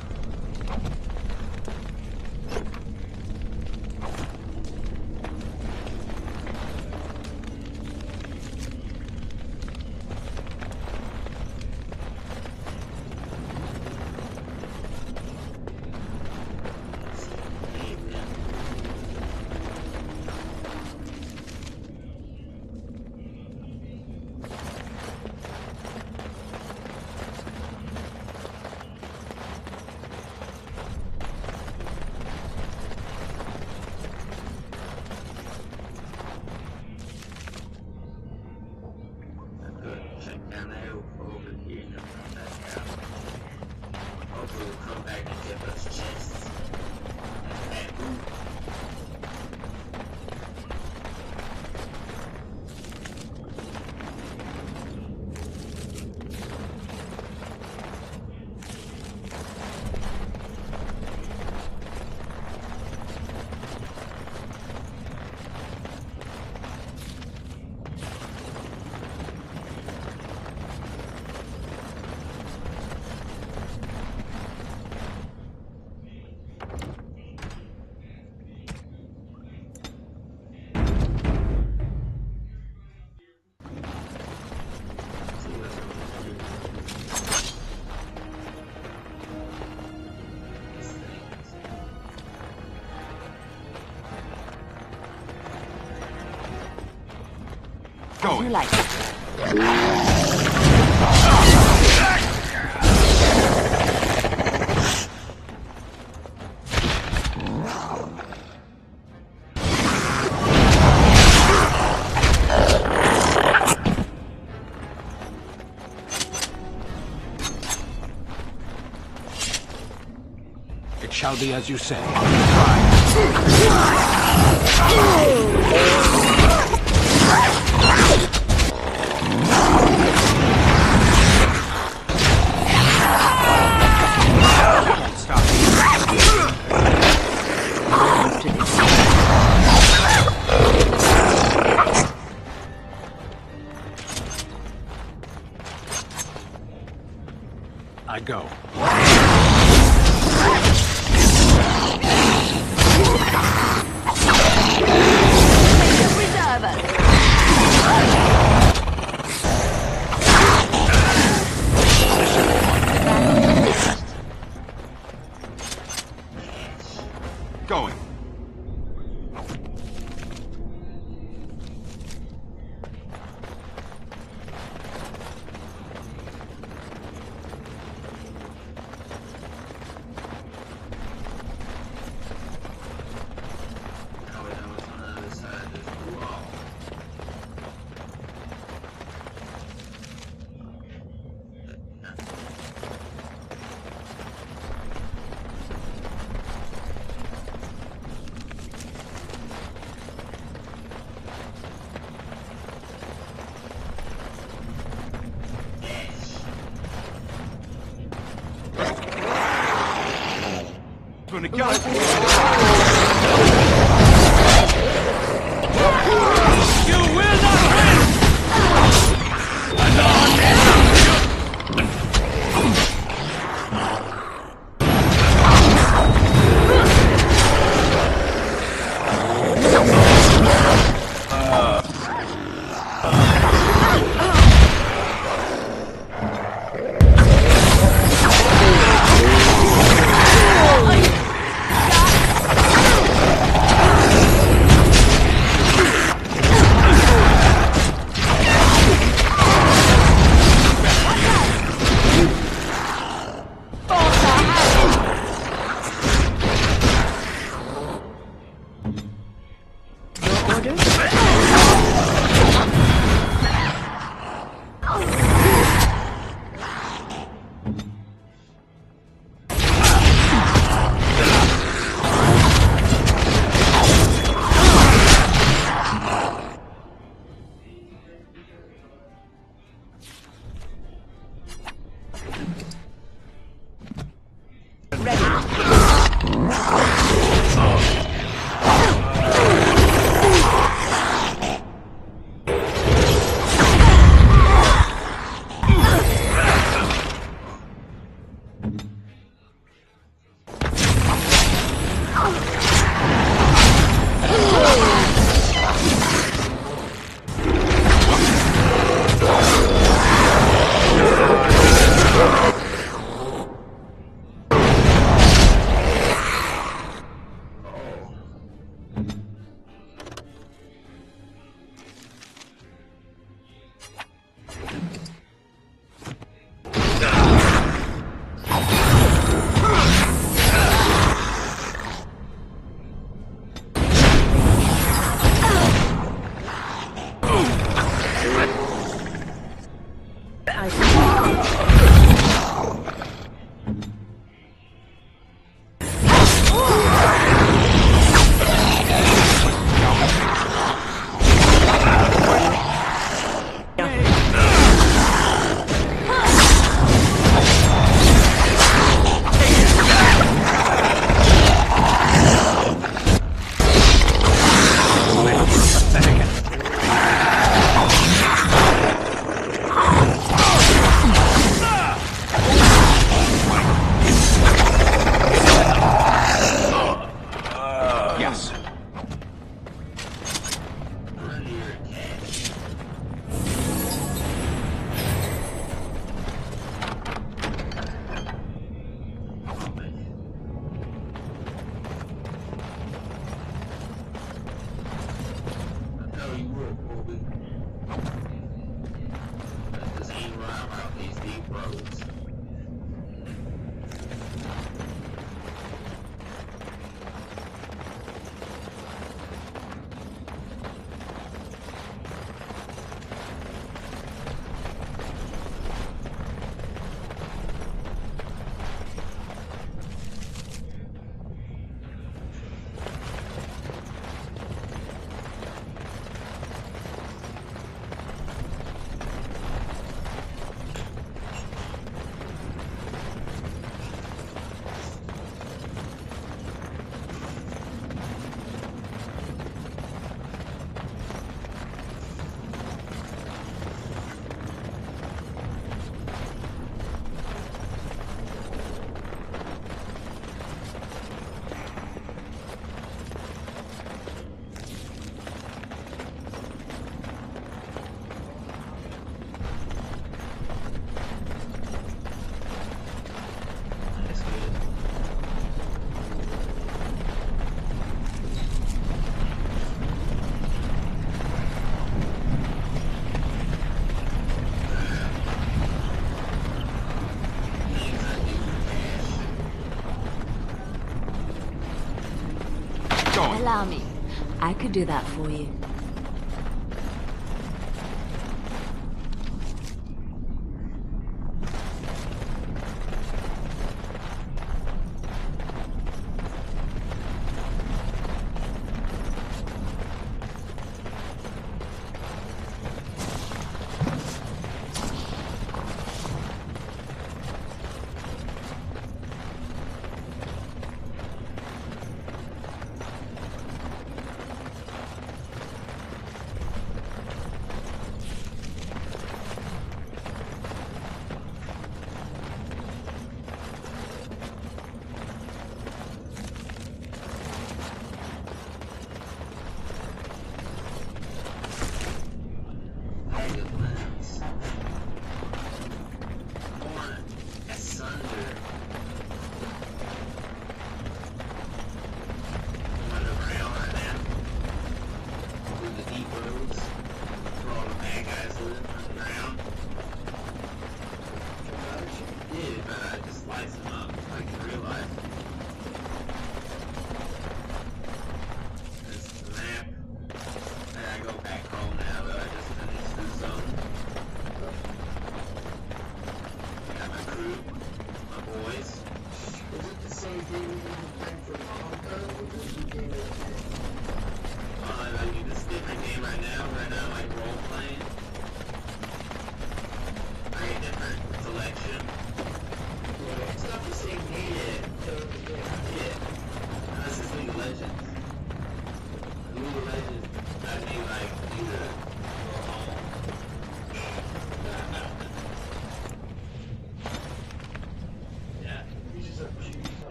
Check down the hill over here and come back out. Hopefully we'll come back and give us chests. And bamboo. As you like. It shall be as you say. I go. Going. Gonna kill it. You will not win! Allow me. I could do that for you.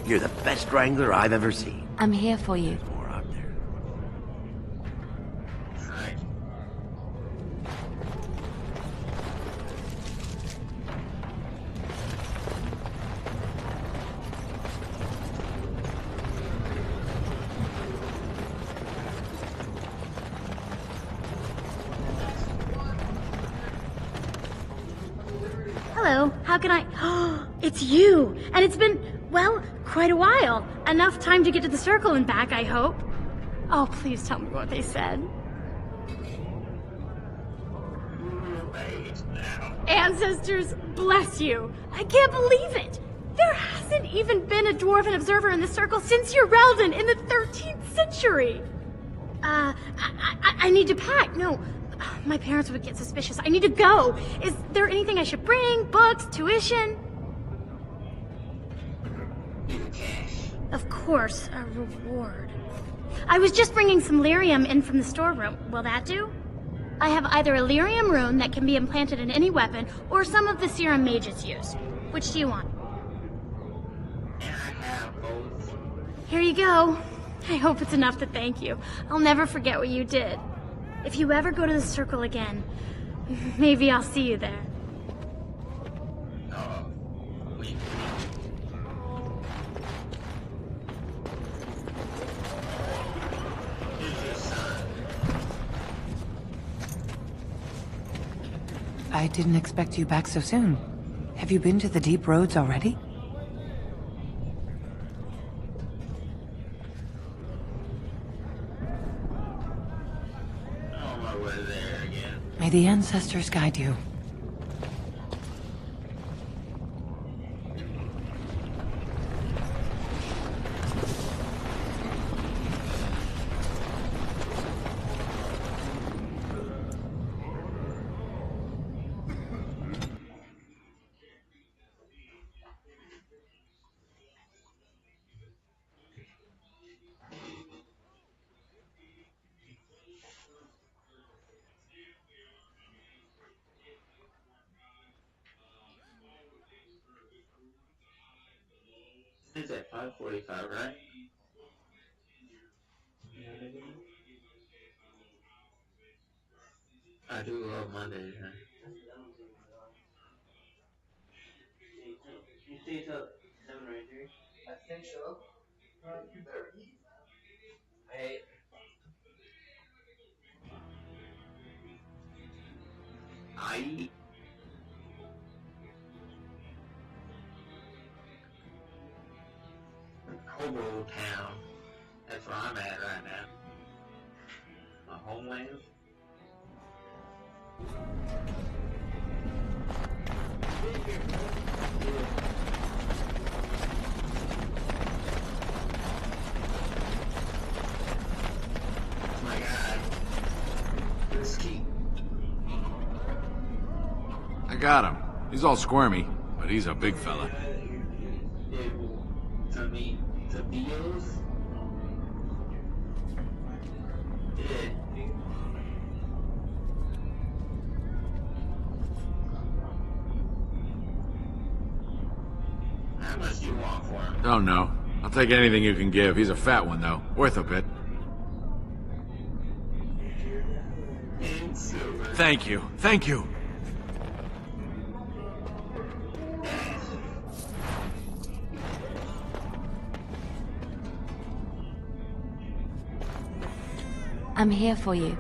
You're the best wrangler I've ever seen. I'm here for you. More out there. Hello, how can I... Oh, it's you! And it's been, well, quite a while. Enough time to get to the circle and back, I hope. Oh, please tell me what they said. Ancestors, bless you. I can't believe it. There hasn't even been a dwarven observer in the circle since Urelden in the 13th century. I need to pack. No, my parents would get suspicious. I need to go. Is there anything I should bring? Books? Tuition? Of course, a reward. I was just bringing some lyrium in from the storeroom. Will that do? I have either a lyrium rune that can be implanted in any weapon, or some of the serum mages use. Which do you want? Here you go. I hope it's enough to thank you. I'll never forget what you did. If you ever go to the circle again, maybe I'll see you there. I didn't expect you back so soon. Have you been to the deep roads already? over there again. May the ancestors guide you. It's at 5:45, right? I do love Mondays, man. You stay till 7 right here? I think so. You better eat. Hey. I eat. Hobo Town. That's where I'm at right now. My homeland. Oh my god. This key. I got him. He's all squirmy, but he's a big fella. To me, to Bios. Yeah. How much do you want for him? Don't know. I'll take anything you can give. He's a fat one, though. Worth a bit. In silver. Thank you. Thank you. I'm here for you.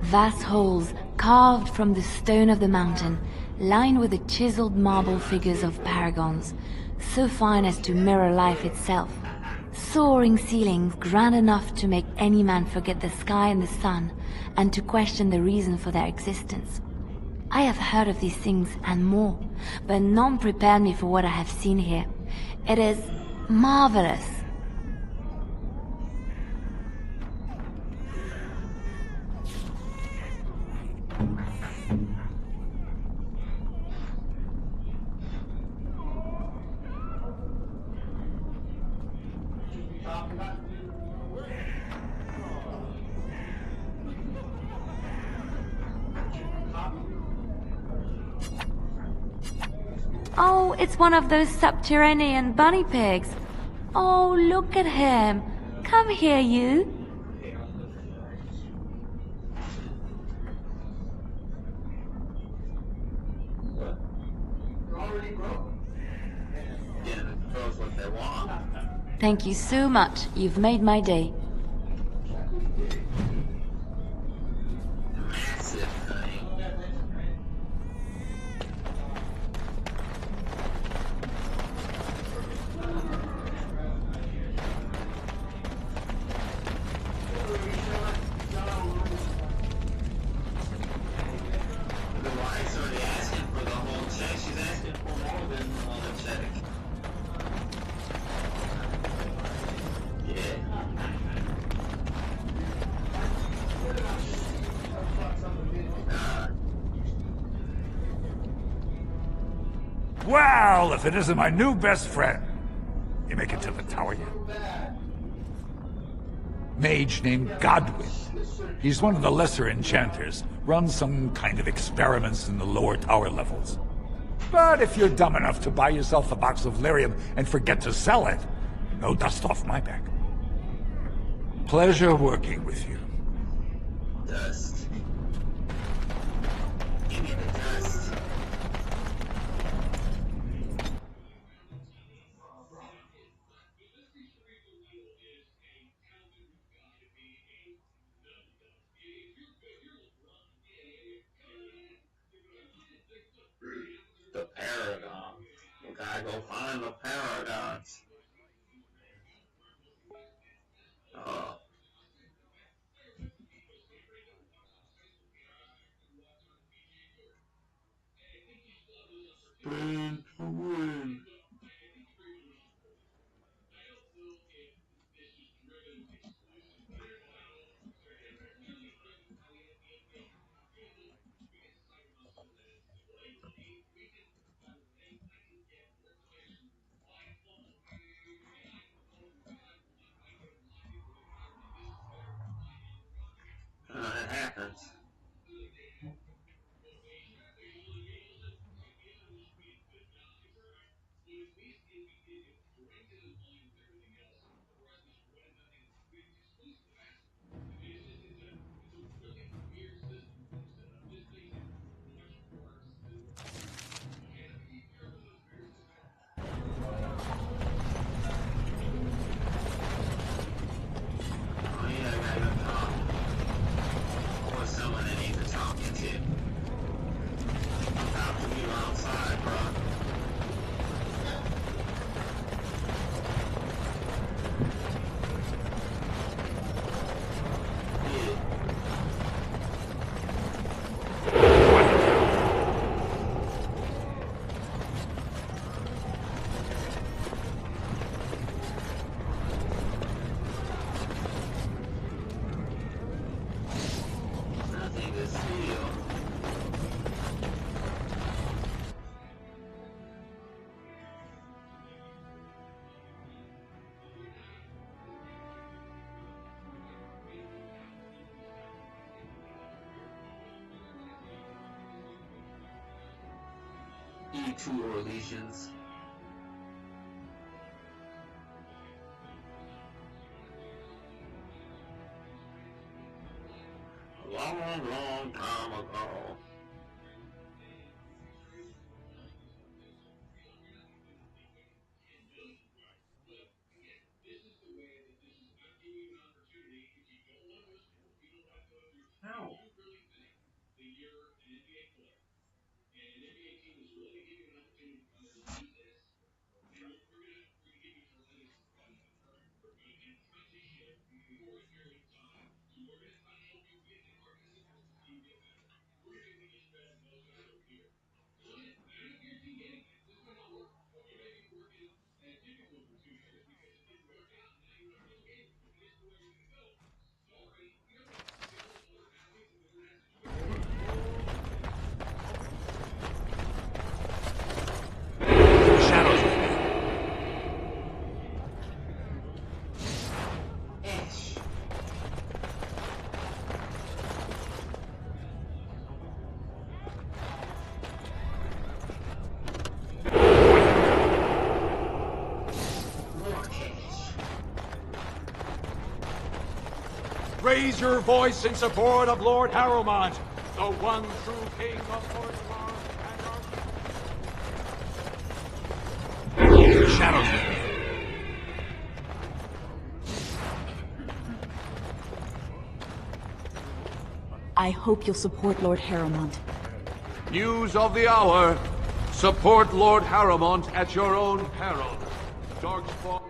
Vast holes carved from the stone of the mountain, lined with the chiseled marble figures of paragons, so fine as to mirror life itself. Soaring ceilings grand enough to make any man forget the sky and the sun, and to question the reason for their existence. I have heard of these things and more, but none prepared me for what I have seen here. It is marvelous. Oh, it's one of those subterranean bunny pigs. Oh, look at him. Come here, you. Thank you so much. You've made my day. Well, if it isn't my new best friend. You make it to the tower yet? Mage named Godwin. He's one of the lesser enchanters. Runs some kind of experiments in the lower tower levels. But if you're dumb enough to buy yourself a box of lyrium and forget to sell it, no dust off my back. Pleasure working with you. Dust. Give me the dust. The Paragon. What Gotta go find the Paragons. Oh. Spin to win. It happens. Oh yeah, I gotta go talk. Or someone that needs to talking to. Talk to you outside, bro. Nothing to steal. E2 Orleans. A long, long time ago. How? Shadows with me. Ash. More Ash. Raise your voice in support of Lord Harrowmont, the one true king of Orzammar and our... Shadows with me. I hope you'll support Lord Harrowmont. News of the hour. Support Lord Harrowmont at your own peril. Darkspawn.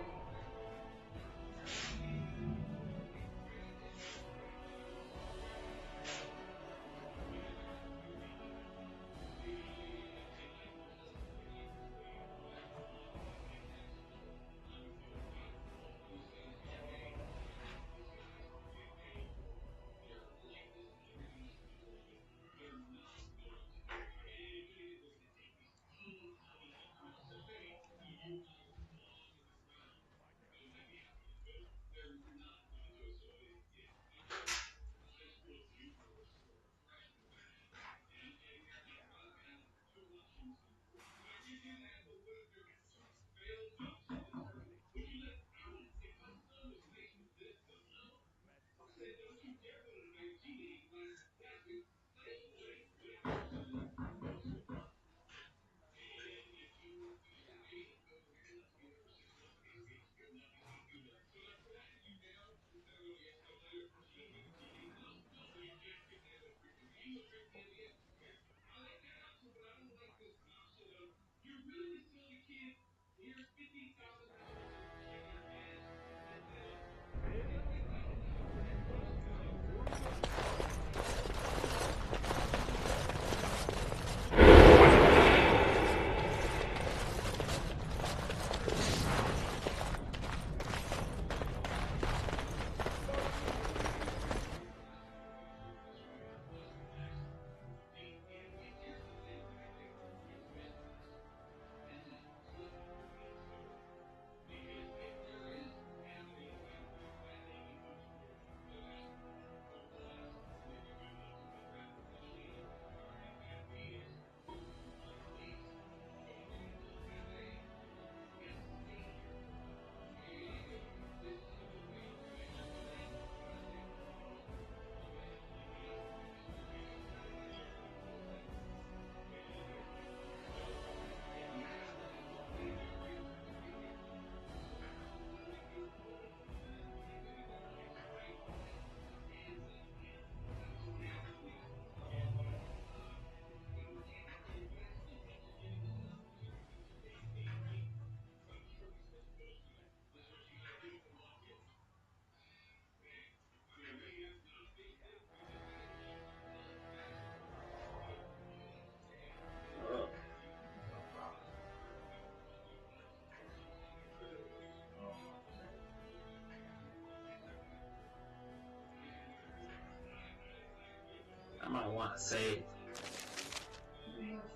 I might want to save.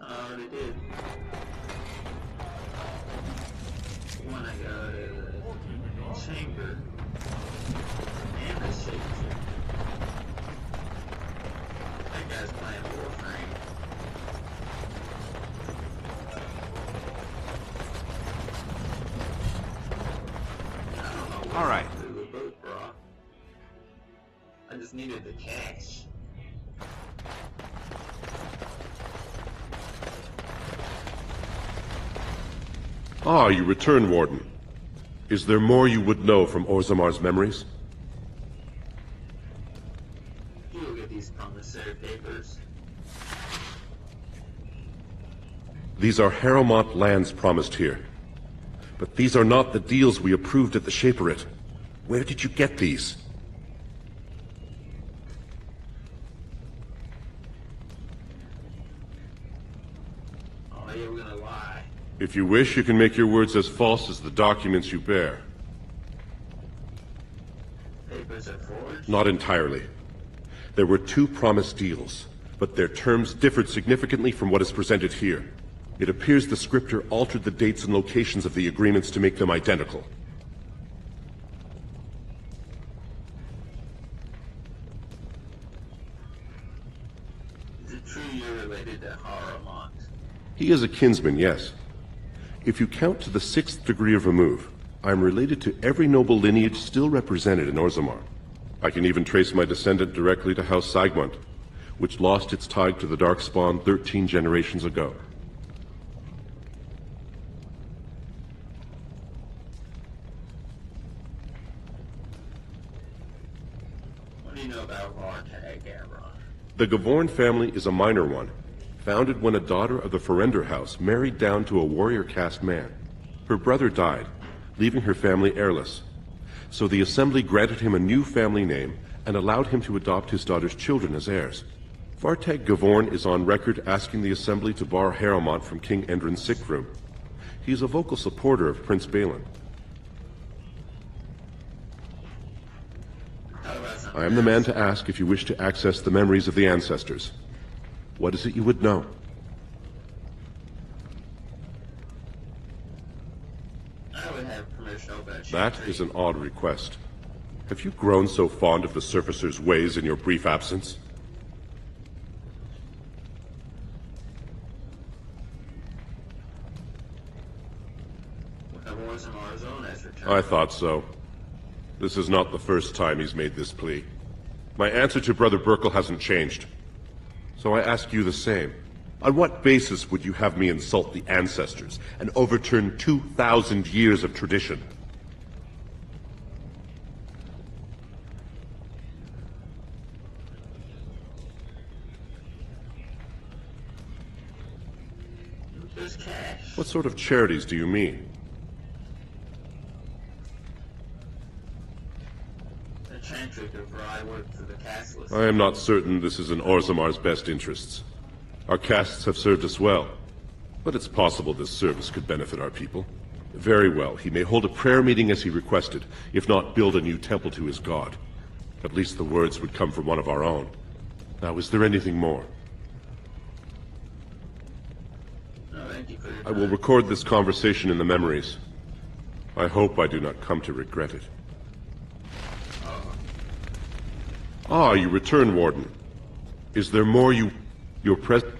I already did. When I go to the chamber and the shaker. That guy's playing Warframe. I don't know. All right. We were both brought. I just needed the cash. Ah, you return, Warden. Is there more you would know from Orzamar's memories? You'll get these promissory papers. These are Harrowmont lands promised here. But these are not the deals we approved at the Shaperit. Where did you get these? Oh, you're gonna lie. If you wish, you can make your words as false as the documents you bear. Papers are forged? Not entirely. There were 2 promised deals, but their terms differed significantly from what is presented here. It appears the scripter altered the dates and locations of the agreements to make them identical. Is it true you're related to Harrowmont? He is a kinsman, yes. If you count to the 6th degree of remove, I am related to every noble lineage still represented in Orzammar. I can even trace my descendant directly to House Saigmunt, which lost its tie to the Darkspawn 13 generations ago. What do you know about Vartag, Aron? The Gavorn family is a minor one, founded when a daughter of the Ferender house married down to a warrior caste man. Her brother died, leaving her family heirless. So the Assembly granted him a new family name and allowed him to adopt his daughter's children as heirs. Vartag Gavorn is on record asking the Assembly to bar Harrowmont from King Endrin's sick room. He is a vocal supporter of Prince Balin. I am the man to ask if you wish to access the memories of the ancestors. What is it you would know? I would have permission over that. That is an odd request. Have you grown so fond of the Surfacer's ways in your brief absence? I thought so. This is not the first time he's made this plea. My answer to Brother Burkle hasn't changed. So I ask you the same. On what basis would you have me insult the ancestors and overturn 2,000 years of tradition? There's cash. What sort of charities do you mean? eccentric if I worked for the castless. I am not certain this is in Orzammar's best interests. Our castes have served us well, but it's possible this service could benefit our people. Very well, he may hold a prayer meeting as he requested, if not build a new temple to his god. At least the words would come from one of our own. Now, is there anything more? No, thank you for your I will record this conversation in the memories. I hope I do not come to regret it. Ah, you return, Warden. Is there more your present?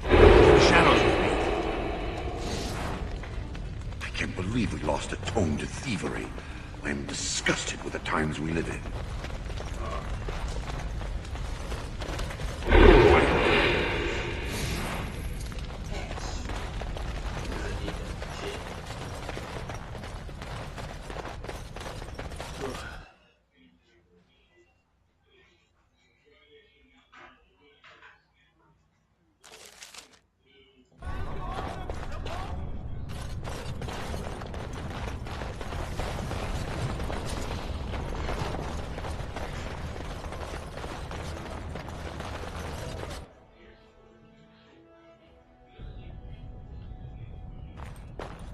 Shadows with me. I can't believe we lost a tome to thievery. I am disgusted with the times we live in.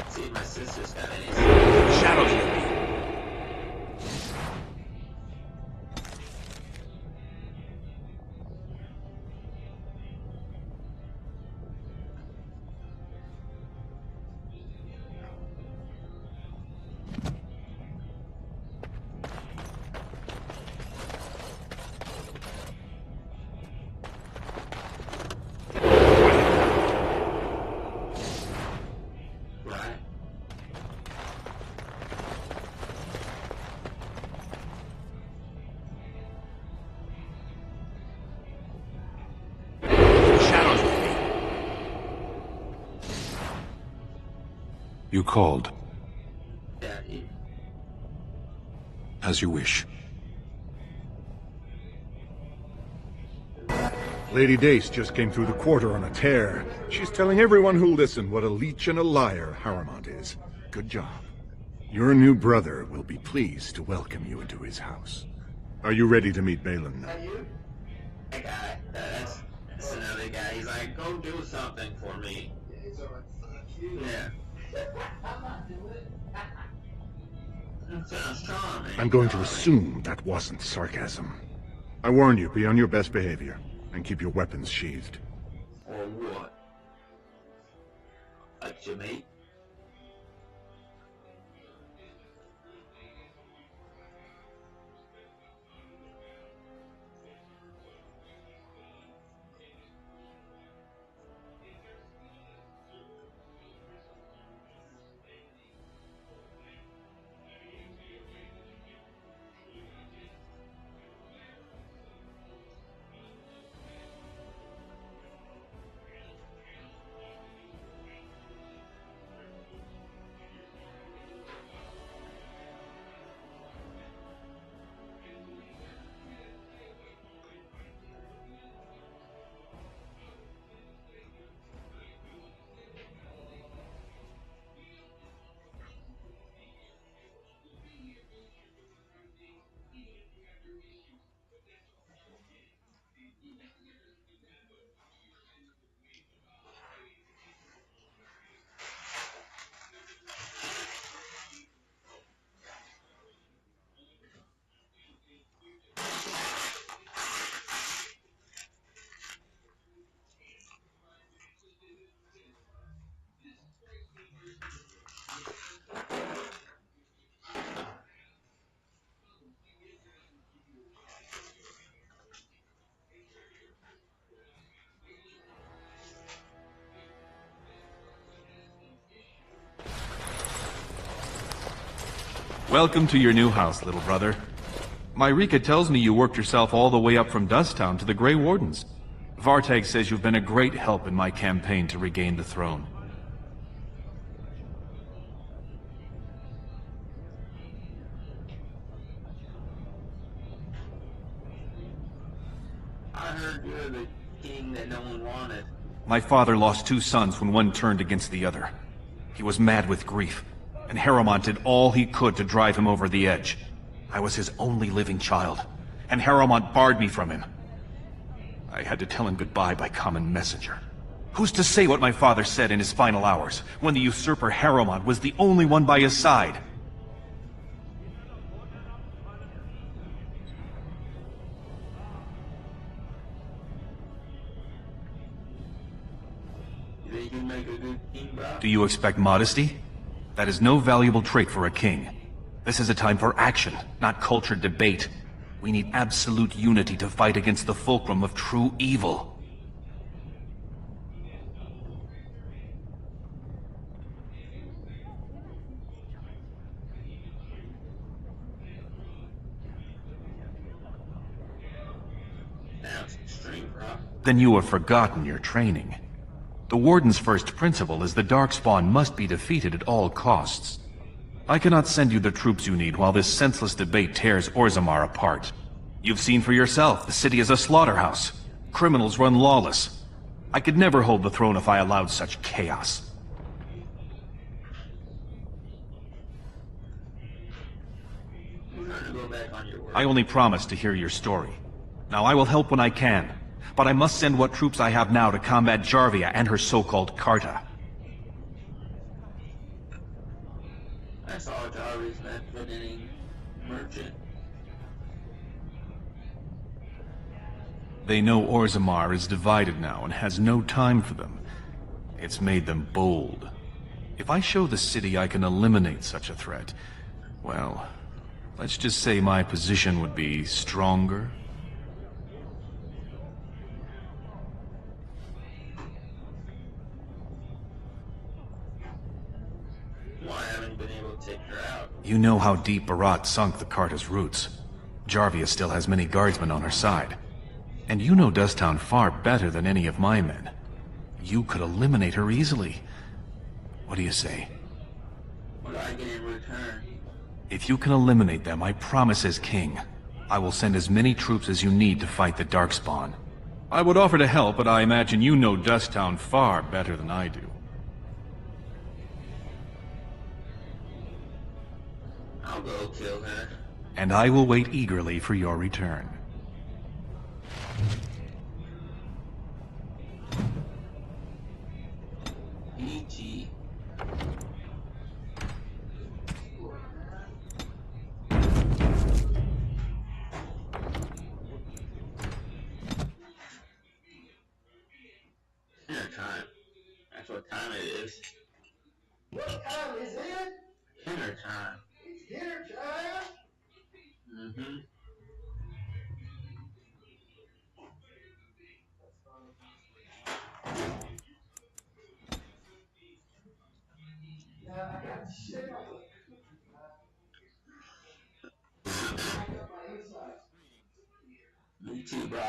See if my sister's got any. Shadows with me. You called. Yeah, As you wish. Lady Dace just came through the quarter on a tear. She's telling everyone who'll listen what a leech and a liar Harrowmont is. Good job. Your new brother will be pleased to welcome you into his house. Are you ready to meet Balin now? that guy. That's another guy. He's like, go do something for me. Yeah. That sounds charming. I'm going to assume that wasn't sarcasm. I warn you, be on your best behavior, and keep your weapons sheathed. Or what? Like your mate? Welcome to your new house, little brother. Myrika tells me you worked yourself all the way up from Dusttown to the Grey Wardens. Vartag says you've been a great help in my campaign to regain the throne. I heard you're the king that no one wanted. My father lost 2 sons when one turned against the other. He was mad with grief, and Harrowmont did all he could to drive him over the edge. I was his only living child, and Harrowmont barred me from him. I had to tell him goodbye by common messenger. Who's to say what my father said in his final hours, when the usurper Harrowmont was the only one by his side? Do you expect modesty? That is no valuable trait for a king. This is a time for action, not cultured debate. We need absolute unity to fight against the fulcrum of true evil. Then you have forgotten your training. The Warden's first principle is the Darkspawn must be defeated at all costs. I cannot send you the troops you need while this senseless debate tears Orzammar apart. You've seen for yourself, the city is a slaughterhouse. Criminals run lawless. I could never hold the throne if I allowed such chaos. I only promised to hear your story. Now I will help when I can, but I must send what troops I have now to combat Jarvia and her so-called Carta. I saw Jarvia's benefiting merchant. They know Orzammar is divided now and has no time for them. It's made them bold. If I show the city I can eliminate such a threat, well, let's just say my position would be stronger. Why haven't you been able to take her out? You know how deep Barat sunk the Carta's roots. Jarvia still has many guardsmen on her side. And you know Dusttown far better than any of my men. You could eliminate her easily. What do you say? What do I get in return? If you can eliminate them, I promise as king, I will send as many troops as you need to fight the Darkspawn. I would offer to help, but I imagine you know Dusttown far better than I do. I'll go kill her. And I will wait eagerly for your return. E.T. Dinner time. That's what time it is. What time is it? Dinner time. It's dinner time. Mm-hmm. Me too, bro.